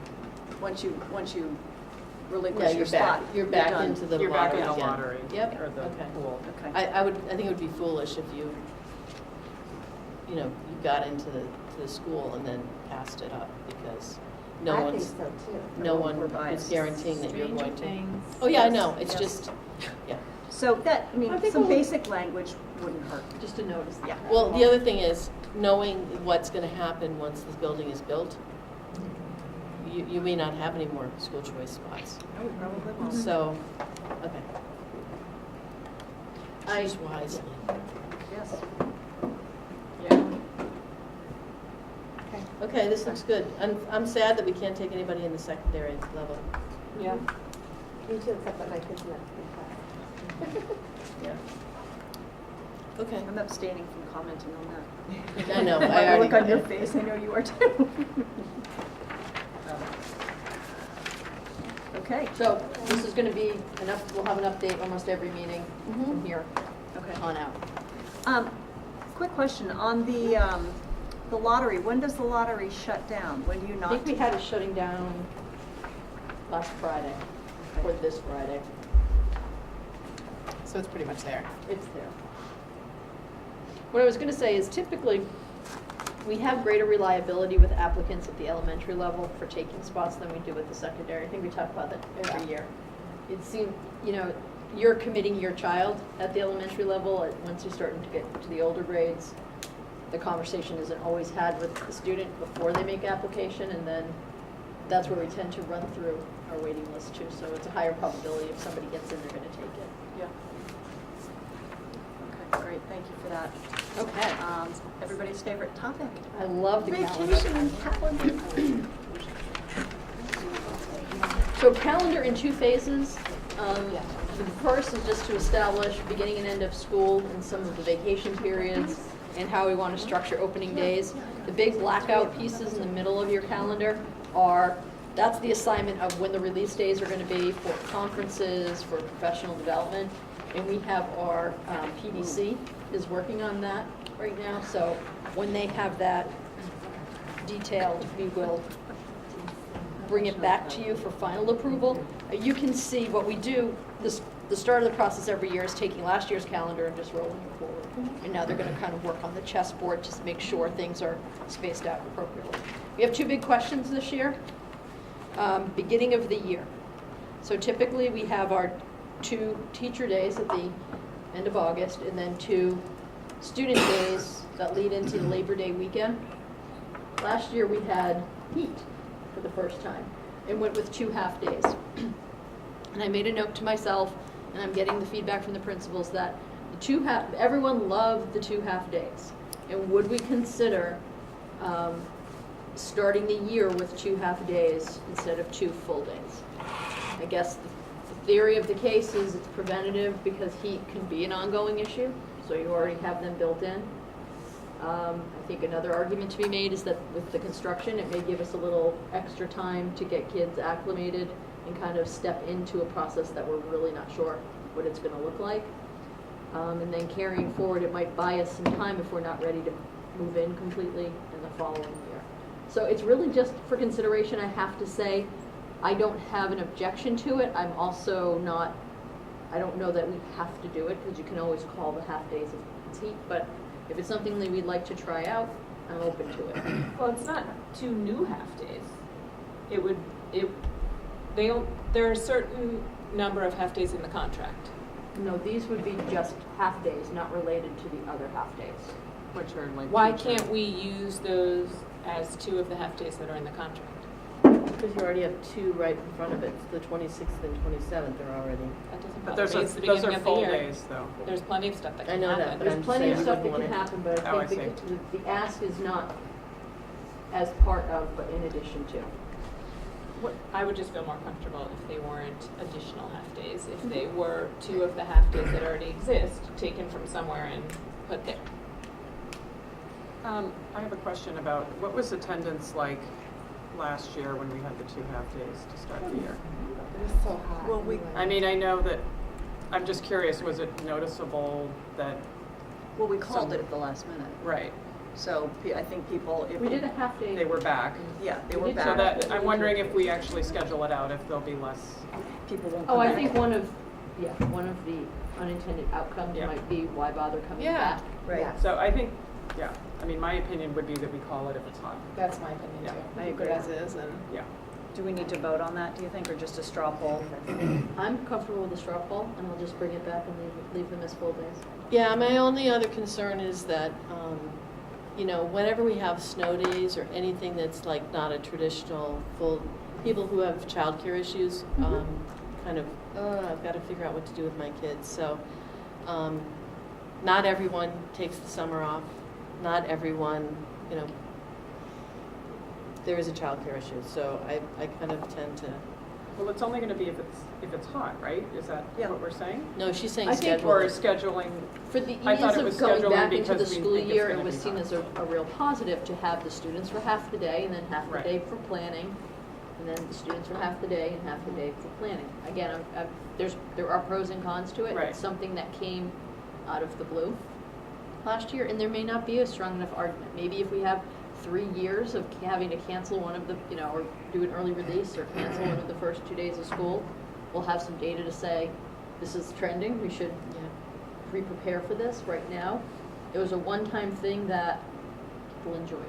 Once you yeah, relinquish your you're back, spot. you're back done. into the You're back lottery in the again. lottery. Yep, Or the okay. pool. Okay. I think it would be foolish if you got into the school and then passed it up, because no I think one's, so too. no one We're is biased. guaranteeing that you're Stranger going to. things. Oh, yeah, I know, it's Yes. just, yeah. So that, I mean, I think some we'll- basic language wouldn't hurt. Just to notice. Yeah. Well, the other thing is, knowing what's gonna happen once this building is built, you may not have any more school choice spots. Oh, we probably won't. So, okay. I- Choose wisely. Yes. Yeah. Okay, this looks good. I'm sad that we can't take anybody in the secondary level. Yeah. Me too, except that my kids are not in class. Yeah. Okay. I'm abstaining from commenting on that. I know, By I the already. look on your face, I know you are too. Okay, So this is gonna be we'll have an update almost every meeting Mhm. from here okay. on out. Quick question, on the lottery, when does the lottery shut down? When do you I not? think we had it shutting down last Friday, or this Friday. So it's pretty much there. It's there. What I was gonna say is typically, we have greater reliability with applicants at the elementary level for taking spots than we do at the secondary. I think we talk about that every year. It seems, you're committing your child at the elementary level. Once you're starting to get to the older grades, the conversation isn't always had with the student before they make application, and then that's where we tend to run through our waiting list too. So it's a higher probability if somebody gets in, they're gonna take it. Yeah. Okay, great, thank you for that. Okay. Everybody's favorite topic. I love the calendar. Vacation and calendar. So calendar in two phases. The first is just to establish beginning and end of school and some of the vacation periods and how we want to structure opening days. The big blackout pieces in the middle of your calendar that's the assignment of when the release days are going to be for conferences, for professional development. And we have our PDC is working on that right now. So when they have that detailed, we will bring it back to you for final approval. You can see what we do, the start of the process every year is taking last year's calendar and just rolling it forward. And now they're gonna kind of work on the chessboard, just make sure things are spaced out appropriately. We have two big questions this year. Beginning of the year. So typically, we have our 2 teacher days at the end of August, and then 2 student days that lead into the Labor Day weekend. Last year, we had heat for the first time, and went with 2 half-days. And I made a note to myself, and I'm getting the feedback from the principals, that everyone loved the 2 half-days. And would we consider starting the year with 2 half-days instead of 2 full days? I guess the theory of the case is it's preventative because heat can be an ongoing issue, so you already have them built in. I think another argument to be made is that with the construction, it may give us a little extra time to get kids acclimated and kind of step into a process that we're really not sure what it's going to look like. And then carrying forward, it might buy us some time if we're not ready to move in completely in the following year. So it's really just for consideration. I have to say, I don't have an objection to it. I'm also not, I don't know that we have to do it, because you can always call the half-days if it's heat, but if it's something that we'd like to try out, I'm open to it. Well, it's not 2 new half-days. There are a certain number of half-days in the contract. No, these would be just half-days, not related to the other half-days. Which are like. Why teacher. can't we use those as 2 of the half-days that are in the contract? Because you already have 2 right in front of it, the 26th and 27th are already. That doesn't But bother me. It's the those beginning are of the full year. days though. There's plenty of stuff that I can know that, happen. but There's I'm plenty of saying stuff you that wouldn't can want happen, but Oh, I I think see. the ask is not as part of, but in addition to. I would just feel more comfortable if they weren't additional half-days, if they were 2 of the half-days that already exist, taken from somewhere and put there. I have a question about, what was attendance like last year when we had the 2 half-days to start the year? It was so hot. Well, we- anyway. I mean, I know that, I'm just curious, was it noticeable that, Well, we called it at the last minute. right, So I think people, if We did a half day. They were back. yeah, they we were did back. So that, I'm wondering if we actually schedule it out, if there'll be less. People won't Oh, come I back. think one of the unintended outcomes Yeah. might be why bother coming Yeah. back? Right. Yeah. So I think, yeah, I mean, my opinion would be that we call it if it's hot. That's my opinion Yeah. too. I Keep agree. it as is and. Yeah. Do we need to vote on that, do you think, or just a straw poll? I'm comfortable with the straw poll, and I'll just bring it back and leave them as full days. Yeah, my only other concern is that, you know, whenever we have snow days or anything that's like not a traditional full, people who have childcare issues, kind of, I've got to figure out what to do with my kids. So, not everyone takes the summer off. Not everyone, you know, there is a childcare issue. So I kind of tend to, Well, it's only gonna be if it's hot, right? Is that Yeah. what we're saying? no, she's saying I think schedule. Or it. scheduling, For the I thought ease it was of going scheduling back into the because we school think it's year, it gonna was be seen hot. as a real positive to have the students for half the day and then half the Right. day for planning, and then the students for half the day and half the day for planning. Again, there are pros and cons to it. Right. It's something that came out of the blue last year, and there may not be a strong enough argument. Maybe if we have 3 years of having to cancel one of the, you know, or do an early release or cancel one of the first 2 days of school, we'll have some data to say, this is trending, we should pre-prepare for this right now. It was a one-time thing that people enjoyed.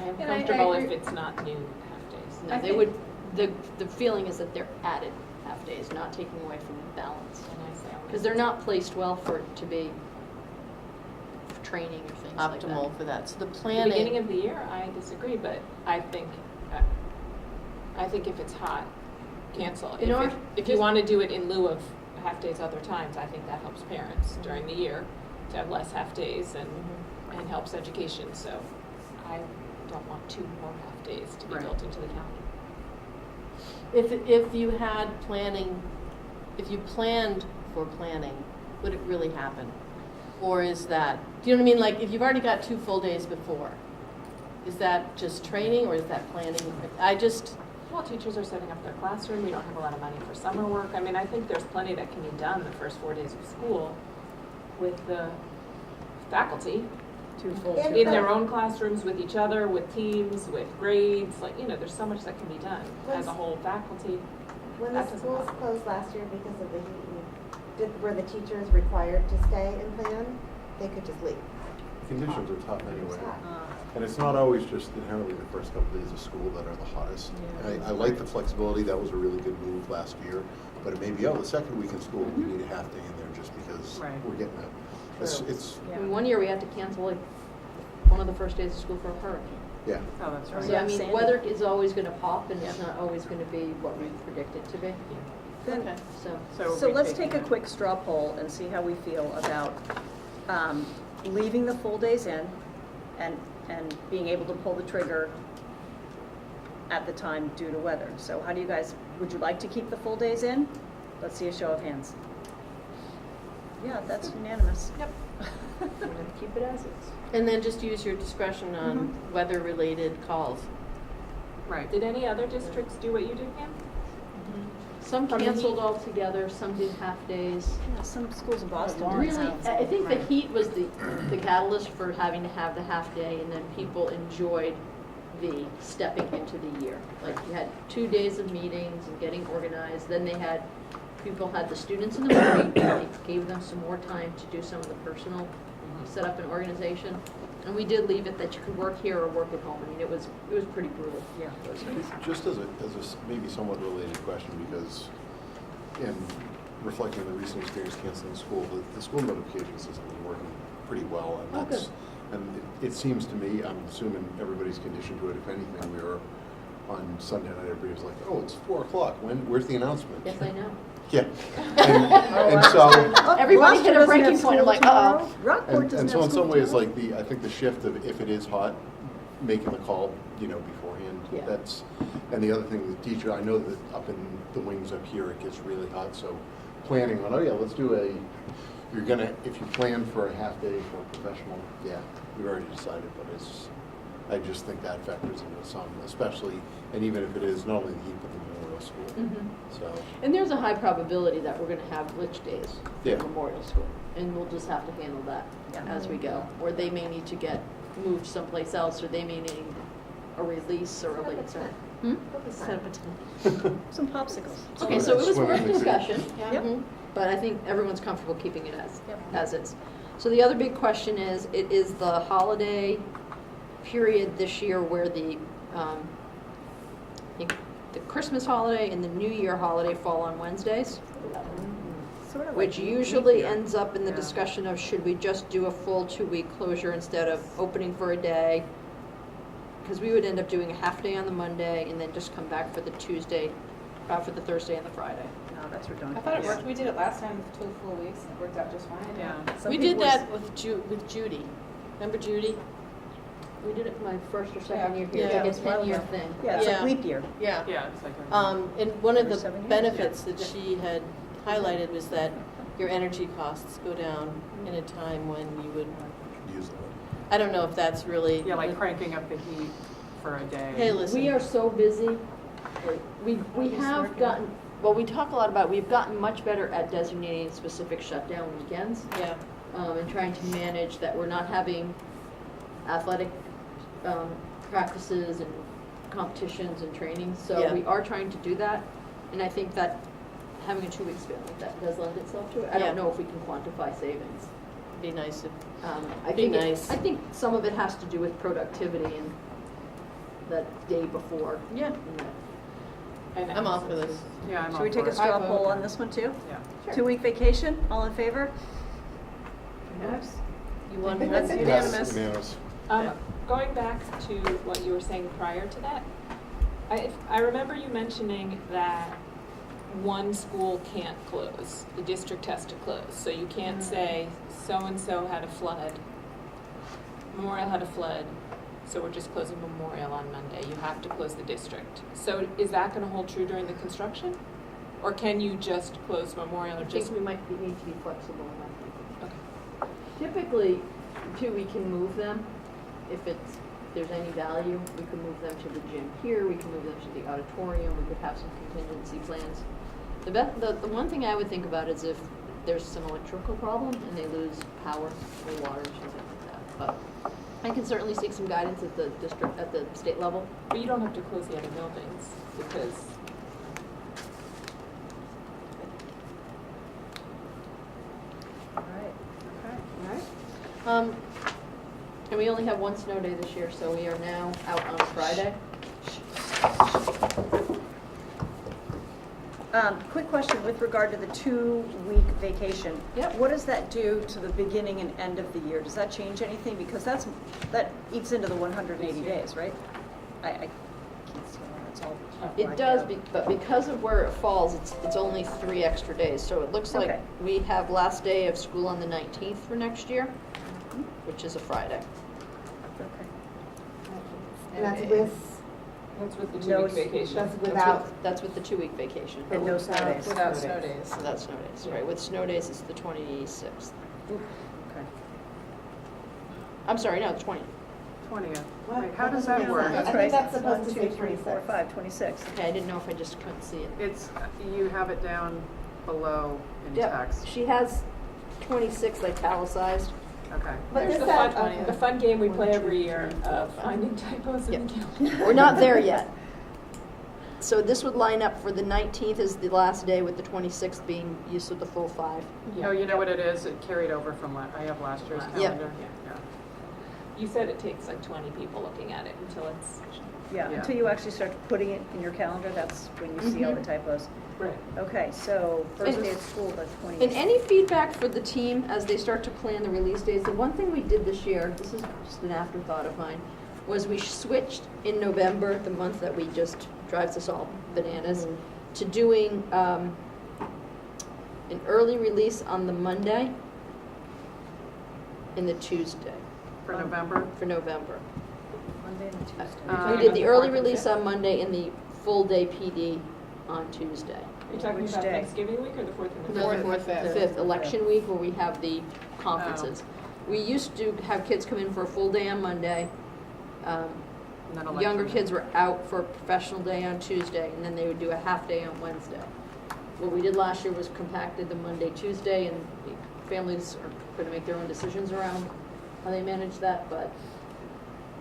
I'm And I comfortable agree. if it's not new half-days. No, they would, the feeling is that they're added half-days, not taking away from the balance. And I say, Because they're not placed well for it to be for training or things like that. Optimal for that. So the At the beginning planning, of the year, I disagree, but I think if it's hot, cancel. In our- If you just- want to do it in lieu of half-days other times, I think that helps parents during the year to have less half-days and helps education, so I don't want 2 more half-days to be Right. built into the calendar. if you had planning, if you planned for planning, would it really happen? Or is that, do you know what I mean? Like, if you've already got 2 full days before, is that just training or is that planning? Well, teachers are setting up their classroom, we don't have a lot of money for summer work. I mean, I think there's plenty that can be done the first 4 days of school with the faculty Two full, And two in their half. own classrooms, with each other, with teams, with grades, like, you know, there's so much that can be done as a whole faculty. When the That doesn't schools bother me. closed last year because of the heat, were the teachers required to stay and plan? They could just leave. Conditions are tough anyway. Uh, And it's not always just inherently the first couple days of school that are the hottest. I like the flexibility, that was a really good move last year, but it may be, the second week in school, we need a half day in there just because Right. we're getting it. It's, True. it's, I mean, one year we had to cancel like one of the first days of school for a hurricane. yeah. Oh, that's Oh, right. So yeah, I mean, Sandy. weather is always gonna pop and it's not always gonna be what we predict it to be, Then- so. So we let's take- take a quick straw poll and see how we feel about leaving the full days in and being able to pull the trigger at the time due to weather. So how do you guys, would you like to keep the full days in? Let's see a show of hands. Yeah, that's unanimous. Yep. We're gonna keep it as is. And then just use your discretion on weather-related calls. Right. Did any other districts do what you did, Pam? Some From the canceled heat? altogether, some did half days. Yeah, some schools in Boston do it, Really, sounds I think the right. heat was the catalyst for having to have the half day, and then people enjoyed the stepping into the year. Like, you had 2 days of meetings and getting organized, then people had the students in the morning, they gave them some more time to do some of the personal set up an organization. And we did leave it that you could work here or work at home. I mean, it was pretty brutal. Yeah. Just as a maybe somewhat related question, because in reflecting on the recent experience canceling school, the school notification system is working pretty well, and Oh, that's, good. and it seems to me, I'm assuming everybody's conditioned to it, if anything, we were on Sunday night, everybody was like, oh, it's 4 o'clock, where's the announcement? Yes, I know. Yeah. And so, Everybody hit a Gloucester breaking doesn't have point. I'm school like, tomorrow. uh-oh. Rockport and doesn't so have in school some ways, tomorrow. like I think the shift of if it is hot, making the call, beforehand, Yeah. that's, and the other thing with the teacher, I know that up in the wings up here, it gets really hot, so planning on, let's do if you plan for a half day for a professional, we've already decided, but I just think that factors into some, especially, and even if it is not only the heat, but the Memorial School, Mhm. so. And there's a high probability that we're gonna have glitch days Yeah. in Memorial School, and we'll just have to handle that Yeah. as we go. Or they may need to get moved someplace else, or they may need a release or a Set up a late start. tent. Hmm? That'll be Set fine. up a tent. Some popsicles. Okay, so it was Swimming worth in the creek. discussion, Yep. but I think everyone's comfortable keeping it Yep. as is. So the other big question is, it is the holiday period this year where the Christmas holiday and the New Year holiday fall on Wednesdays, Sort of like which leap usually year. ends up in the Yeah. discussion of should we just do a full 2-week closure instead of opening for a day? Because we would end up doing a half day on the Monday and then just come back for the Tuesday, for the Thursday and the Friday. No, that's I redundant. thought it worked, we did it last time with 2 full weeks, and it worked out just fine. Yeah. Some We did people that with Judy. Remember Judy? We did it my first or second Yeah. year here, Yeah. like a 10-year thing. Yeah, it's like Yeah. leap year. Yeah. Yeah, it's like. And one of Every the 7 years? benefits that she had highlighted was that your energy costs go down in a time when you would, Use that. I don't know if that's really. Yeah, like cranking up the heat for a day. Hey, listen. We are so busy, like, we have gotten, well, we talk a lot about, we've gotten much better at designating specific shutdown weekends, Yeah, and trying to manage that we're not having athletic, practices and competitions and trainings, so Yeah. we are trying to do that, and I think that having a 2-week span like that does lend itself to it. I Yeah. don't know if we can quantify savings. be nice if, I Be think nice. I think some of it has to do with productivity and the day before. yeah, and that. And I'm all for this. Yeah, I'm all Should we take for a it. straw I vote. poll on this one too? Yeah. 2-week vacation, all in favor? You want That's one? unanimous. Yes, unanimous. Going back to what you were saying prior to that, I remember you mentioning that one school can't close, the district has to close. So you can't say, so-and-so had a flood, Memorial had a flood, so we're just closing Memorial on Monday. You have to close the district. So is that gonna hold true during the construction? Or can you just close Memorial I or think just? we might need to be flexible in that. Okay. Typically, too, we can move them if there's any value. We can move them to the gym here, we can move them to the auditorium, we could have some contingency plans. The one thing I would think about is if there's some electrical problem and they lose power or water or something like that. But I can certainly seek some guidance at the district, at the state level. But you don't have to close the other buildings because. All right, okay. All right. And we only have one snow day this year, so we are now out on Friday. Quick question with regard to the 2-week vacation. Yep. What does that do to the beginning and end of the year? Does that change anything? Because that eats into the 180 days, right? I can't see how that's all. It blacked does, out. but because of where it falls, it's only 3 extra days. So it looks like Okay. we have last day of school on the 19th for next year, which is a Friday. Okay. And that's with, That's with the No, 2-week vacation. that's without, That's with the 2-week vacation. And no snow days. Without snow days. So that's snow days, right? With snow days, it's the 26th. Okay. I'm sorry, no, the 20th. 20th. What? Wait, how does That that doesn't work? make sense. That's I right. think that's supposed 1, to 2, say 3, 4, 26. 5, 26. Okay, I didn't know if I just couldn't see it. It's, you have it down below in Yep, text. she has 26 italicized. Okay. but There's this the says, fun, okay. the fun game we play every year of finding typos in the calendar. We're not there yet. So this would line up for the 19th is the last day with the 26th being used with the full 5. Oh, you know what it is? It carried over from, I have last year's Yeah. calendar. Yeah. You said it takes like 20 people looking at it until it's. Yeah, Yeah. until you actually start putting it in your calendar, that's when you see all the typos. Right. Okay, so first And- day of school, the 20th. And any feedback for the team as they start to plan the release days, the one thing we did this year, this is just an afterthought of mine, was we switched in November, the month that we just drives us all bananas, to doing an early release on the Monday and the Tuesday For November? for November. Monday and Tuesday. We did the early 4th and release 5th? on Monday and the full day PD on Tuesday. Are you talking Which about day? Thanksgiving week or the 4th and the No, 5th? the Fourth, fifth. fifth, election week, where we have the conferences. We used to have kids come in for a full day on Monday. And then Younger election. kids were out for a professional day on Tuesday, and then they would do a half day on Wednesday. What we did last year was compacted the Monday, Tuesday, and the families are going to make their own decisions around how they manage that, but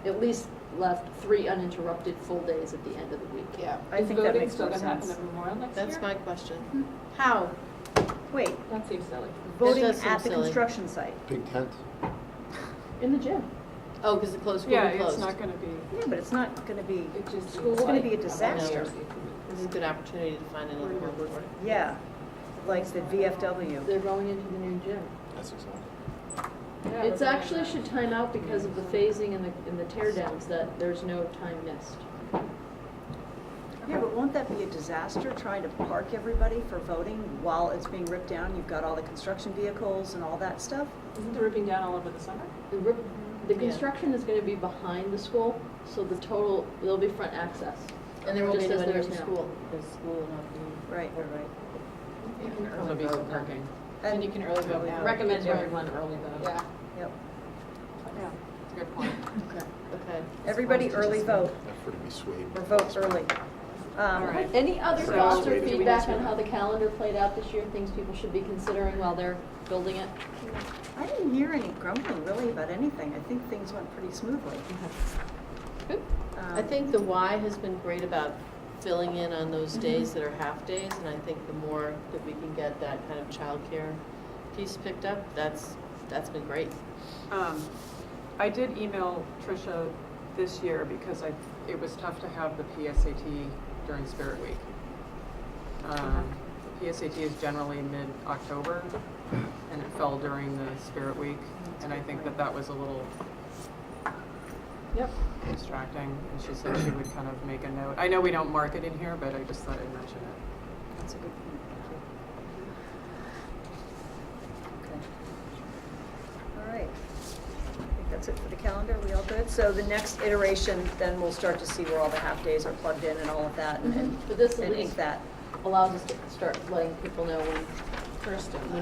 at least left 3 uninterrupted full days at the end of the week. Yeah. I think that makes more Is voting still gonna happen sense. at Memorial next year? That's my question. How? Wait, That seems silly. voting does seem at the silly. construction site. Big tent. In the gym. Oh, because the closed school Yeah, will be closed. it's not gonna be, Yeah, but it's not gonna be, It just. it's gonna be a I disaster. know. This is a good opportunity to find another home for it. Yeah, like the VFW. They're going into the new gym. Essex Hall. Yeah, It's but- actually should time out because of the phasing and the tear downs, that there's no time missed. Yeah, but won't that be a disaster, trying to park everybody for voting while it's being ripped down? You've got all the construction vehicles and all that stuff? Isn't the ripping down all over the summer? The construction is gonna be behind the school, so there'll be front access. And there will be Just as nobody there from is now. school, because school will not be. Right. You can there'll early be some vote now. parking. And you can early vote now. Recommend everyone early vote. Yeah. Yep. Yeah, that's a good point. Okay. Everybody early vote, Effort to be swayed. or vote early. All right. Any other So- thoughts or Wait, do we feedback need on to- how the calendar played out this year, things people should be considering while they're building it? I didn't hear any grumbling really about anything. I think things went pretty smoothly. Good. I think the Y has been great about filling in on those days that are half days, and I think the more that we can get that kind of childcare piece picked up, that's been great. I did email Tricia this year because it was tough to have the PSAT during Spirit Week. The PSAT is generally mid-October, and it fell during the Spirit Week, and I think that was a little Yep. distracting, and she said she would kind of make a note. I know we don't mark it in here, but I just thought I'd mention it. That's a good point. Okay. All right. I think that's it for the calendar. We all good? So the next iteration, then we'll start to see where all the half-days are plugged in and all of that, and But this at and ink least that. allows us to start letting people know when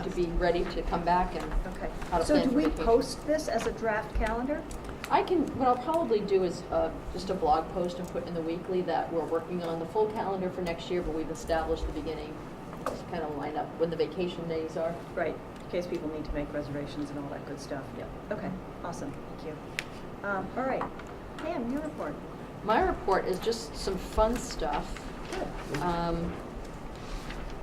to be ready to come back and Okay. how to So plan do for we vacation. post this as a draft calendar? what I'll probably do is just a blog post and put in the weekly that we're working on the full calendar for next year, but we've established the beginning, just kind of line up when the vacation days are. Right, in case people need to make reservations and all that good stuff. Yep. Okay, awesome, thank you. All right, Pam, your report. My report is just some fun stuff.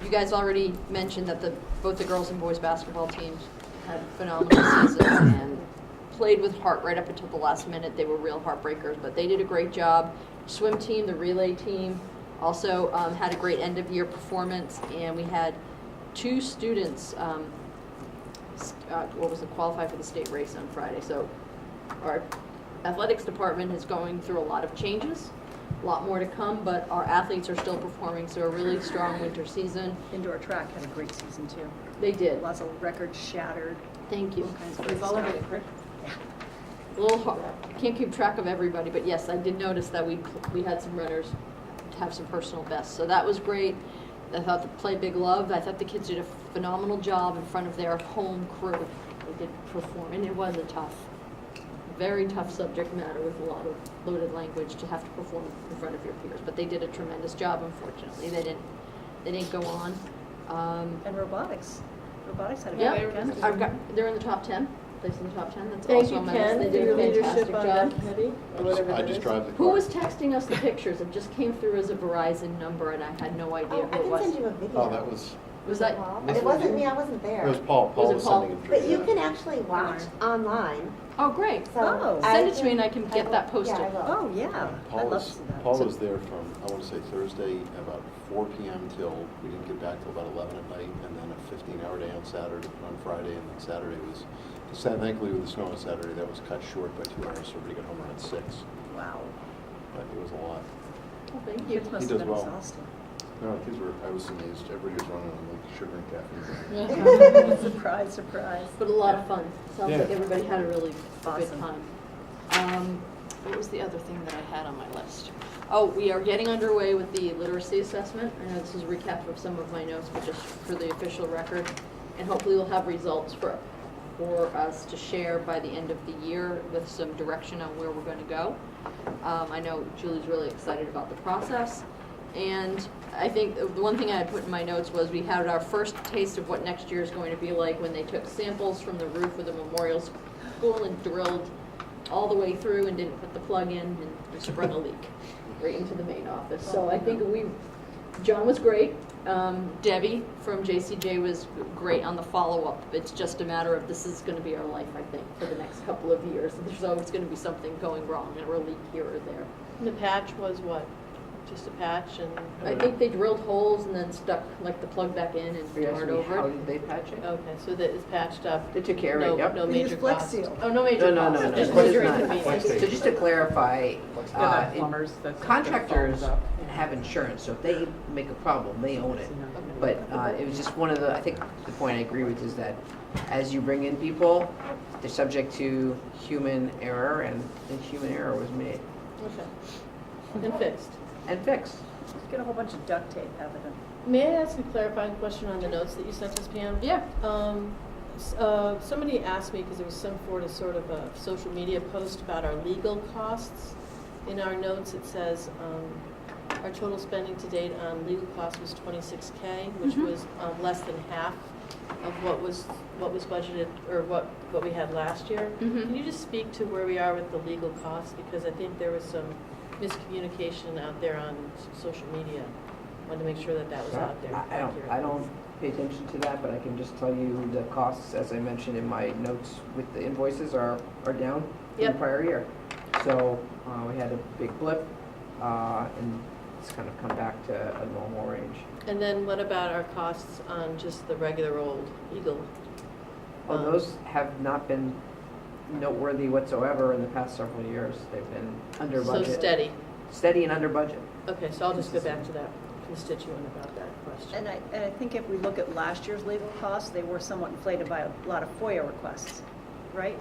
You guys already mentioned that both the girls and boys basketball teams had phenomenal seasons and played with heart right up until the last minute. They were real heartbreakers, but they did a great job. Swim team, the relay team, also had a great end-of-year performance, and we had 2 students qualify for the state race on Friday. So our athletics department is going through a lot of changes, a lot more to come, but our athletes are still performing, so a really strong winter season. Indoor track had a great season too. They did. Lots of records shattered, Thank you. all kinds of We've great all stuff. of it, correct? A little hard. Can't keep track of everybody, but yes, I did notice that we had some runners have some personal bests, so that was great. I thought the Play Big Love, I thought the kids did a phenomenal job in front of their home crew. They did perform, and it was a very tough subject matter with a lot of loaded language to have to perform in front of your peers, but they did a tremendous job. Unfortunately, they didn't go on. And robotics had a Yeah, good weekend. they're in the top 10. Placed in the top 10. That's Thank also you, on my list. Ken, They for did your a leadership fantastic on job. that committee, or whatever I that just is. drive the car. Who was texting us the pictures? It just came through as a Verizon number, and I had no idea Oh, I who it can was. send you a video. Oh, that was, Was that? Paul? Was It it wasn't you? me, I wasn't there. it was Paul. Was Paul it was Paul? sending it through. But you yeah. can actually watch online, Oh, great. so. Oh. Send it to me and I can get that posted. Yeah, I will. Oh, yeah, Paul I'd love was, to see that. Paul So- was there from, I want to say Thursday, about 4 p.m. till, we didn't get back till about 11 at night, and then a 15-hour day on Friday, and then Saturday was, thankfully with the snow on Saturday, that was cut short by 2 hours, so everybody got home around 6, Wow. but it was a lot. Well, thank you. Kids must He have does been well. exhausted. No, kids were, I was amazed, everybody was running on like sugar and caffeine. Surprise, surprise. But a lot of fun. Sounds like Yeah. everybody had a really good Awesome. time. What was the other thing that I had on my list? Oh, we are getting underway with the literacy assessment. I know this is a recap of some of my notes, but just for the official record. And hopefully we'll have results for us to share by the end of the year with some direction on where we're going to go. I know Julie's really excited about the process. And I think the one thing I had put in my notes was we had our first taste of what next year is going to be like when they took samples from the roof of the memorial school and drilled all the way through and didn't put the plug in and sprung a leak right into the main office. So I think John was great. Debbie from JCJ was great on the follow-up. It's just a matter of this is going to be our life, I think, for the next couple of years. There's always going to be something going wrong, or a leak here or there. And the patch was what? Just a patch and? I think they drilled holes and then stuck like the plug back in and Are you asking tarred me over how it. did they patch it? Okay, so that is patched up. They took care of it, yep. No We major use Flex cost. Seal. Oh, no major No, cost. of Just course major not. inconvenience. So just to clarify, Yeah, that plumbers, that's. contractors have insurance, so if they make a problem, they own it. But it was just one of the, I think the point I agree with is that as you bring in people, they're subject to human error, and the human error was made Okay. And fixed. and fixed. Just get a whole bunch of duct tape, have it in. May I ask a clarifying question on the notes that you sent us, Pam? Yeah. Somebody asked me, because there was some sort of a social media post about our legal costs. In our notes, it says, our total spending to date on legal costs was $26K, which was less than half of what was budgeted, or what we had last year. Can you just speak to where we are with the legal costs? Because I think there was some miscommunication out there on social media. Wanted to make sure that was out there. I don't pay attention to that, but I can just tell you the costs, as I mentioned in my notes with the invoices, are down from the Yep. prior year. So we had a big blip, and it's kind of come back to a normal range. And then what about our costs on just the regular old Eagle? Well, those have not been noteworthy whatsoever in the past several years. They've been under budget. So steady. Steady and under budget. Okay, so I'll just go back to that constituent about that question. And I think if we look at last year's legal costs, they were somewhat inflated by a lot of FOIA requests, right?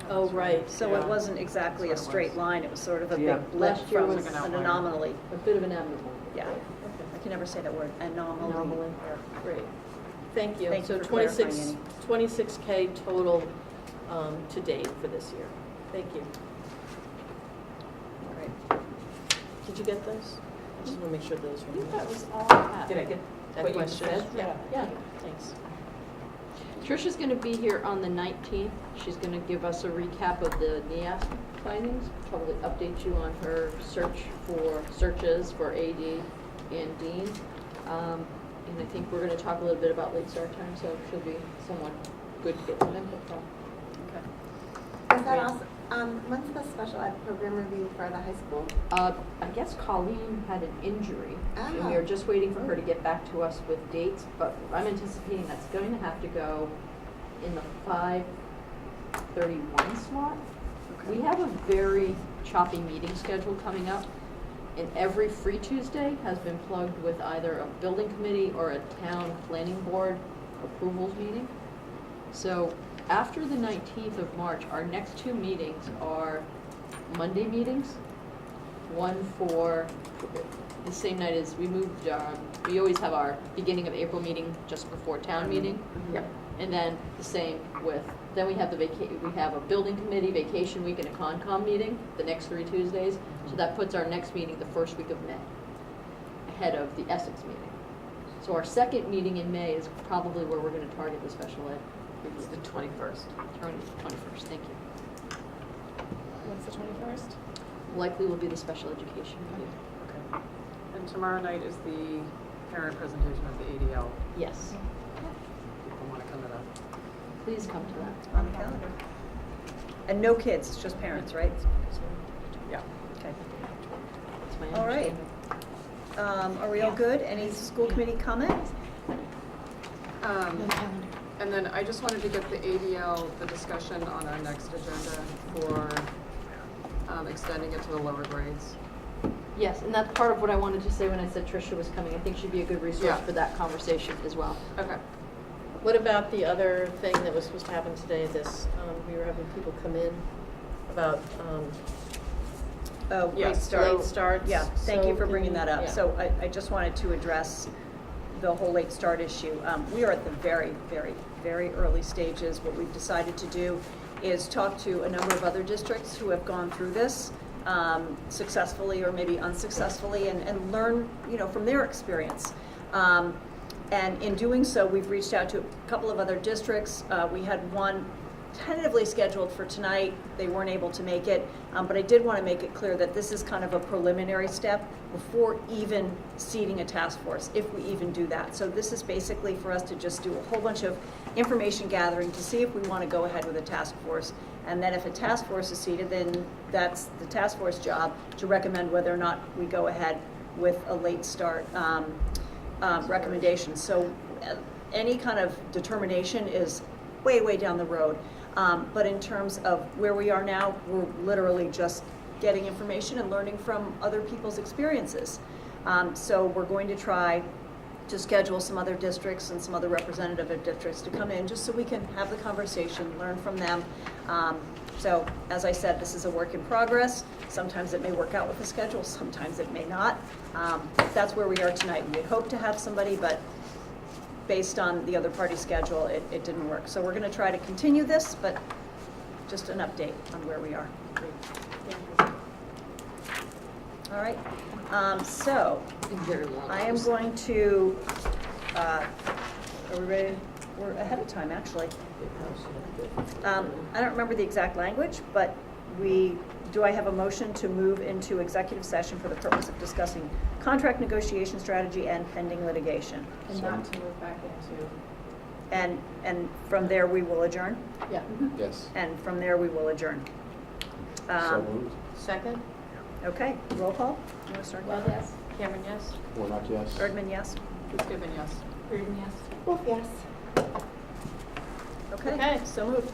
Oh, right. So it wasn't exactly a That's what it straight was. line, it was sort of a Yeah. big blip Last year from was an outlier. anomaly. A bit of an abnormal. Yeah, Okay. I can never say that word, anomaly. Anomaly. Great. Thank you. Thank So you for clarifying, 26K total to date for this year. Thank you. All right. Did you get those? I just want to make sure those I were. think that was all I had. Did I get that What you question? said? Yeah, thanks. Trisha's going to be here on the 19th. She's going to give us a recap of the NEAS findings, probably update you on her searches for AD and Dean. And I think we're going to talk a little bit about late start time, so she'll be somewhat good to get some input from. Is that also, when's the special ed program review for the high school? I guess Colleen had an injury, and Ah. we are just waiting for her to get back to us with dates, but I'm anticipating that's going to have to go in the 5:31 slot. We have a very choppy meeting schedule coming up, and every free Tuesday has been plugged with either a building committee or a town planning board approvals meeting. So after the 19th of March, our next two meetings are Monday meetings. One for the same night as we moved, we always have our beginning of April meeting just before town meeting. Yep. And then the same with, then we have we have a building committee, vacation week, and a Concom meeting, the next 3 Tuesdays. So that puts our next meeting the first week of May, ahead of the Essex meeting. So our second meeting in May is probably where we're gonna target the special ed. It's the 21st. 21st, thank you. What's the 21st? Likely will be the special education meeting. Okay. And tomorrow night is the parent presentation of the ADL. Yes, People want to come to that. please come to that. On the calendar. And no kids, it's just parents, right? Yeah. Okay. That's my All right. understanding. Are we all good? Any school committee comments? And then I just wanted to get the ADL, the discussion on our next agenda for extending it to the lower grades. Yes, and that's part of what I wanted to say when I said Tricia was coming. I think she'd be a good resource Yeah. for that conversation as well. Okay. What about the other thing that was supposed to happen today, we were having people come in about, Oh, Yeah, great so- start. late starts? Yeah, thank you So for can bringing that up. yeah. So I just wanted to address the whole late start issue. We are at the very, very, very early stages. What we've decided to do is talk to a number of other districts who have gone through this successfully or maybe unsuccessfully and learn, from their experience. And in doing so, we've reached out to a couple of other districts. We had one tentatively scheduled for tonight. They weren't able to make it, but I did want to make it clear that this is kind of a preliminary step before even seating a task force, if we even do that. So this is basically for us to just do a whole bunch of information gathering to see if we want to go ahead with a task force. And then if a task force is seated, then that's the task force job to recommend whether or not we go ahead with a late start recommendation. So any kind of determination is way, way down the road. But in terms of where we are now, we're literally just getting information and learning from other people's experiences. So we're going to try to schedule some other districts and some other representative of districts to come in just so we can have the conversation, learn from them. So as I said, this is a work in progress. Sometimes it may work out with the schedule, sometimes it may not. That's where we are tonight. We had hoped to have somebody, but based on the other party's schedule, it didn't work. So we're going to try to continue this, but just an update on where we are. All right, so I am going to, are we ready? We're ahead of time, actually. I don't remember the exact language, but do I have a motion to move into executive session for the purpose of discussing contract negotiation strategy and pending litigation? And not to move back into. And from there, we will adjourn? Yeah. Yes. And from there, we will adjourn. So moved. Second? Okay, roll call. You want to start? Well, yes. Cameron, yes? Warnock, yes. Erdman, yes? Given, yes. Burden, yes? Wolf, yes. Okay, Okay. so moved.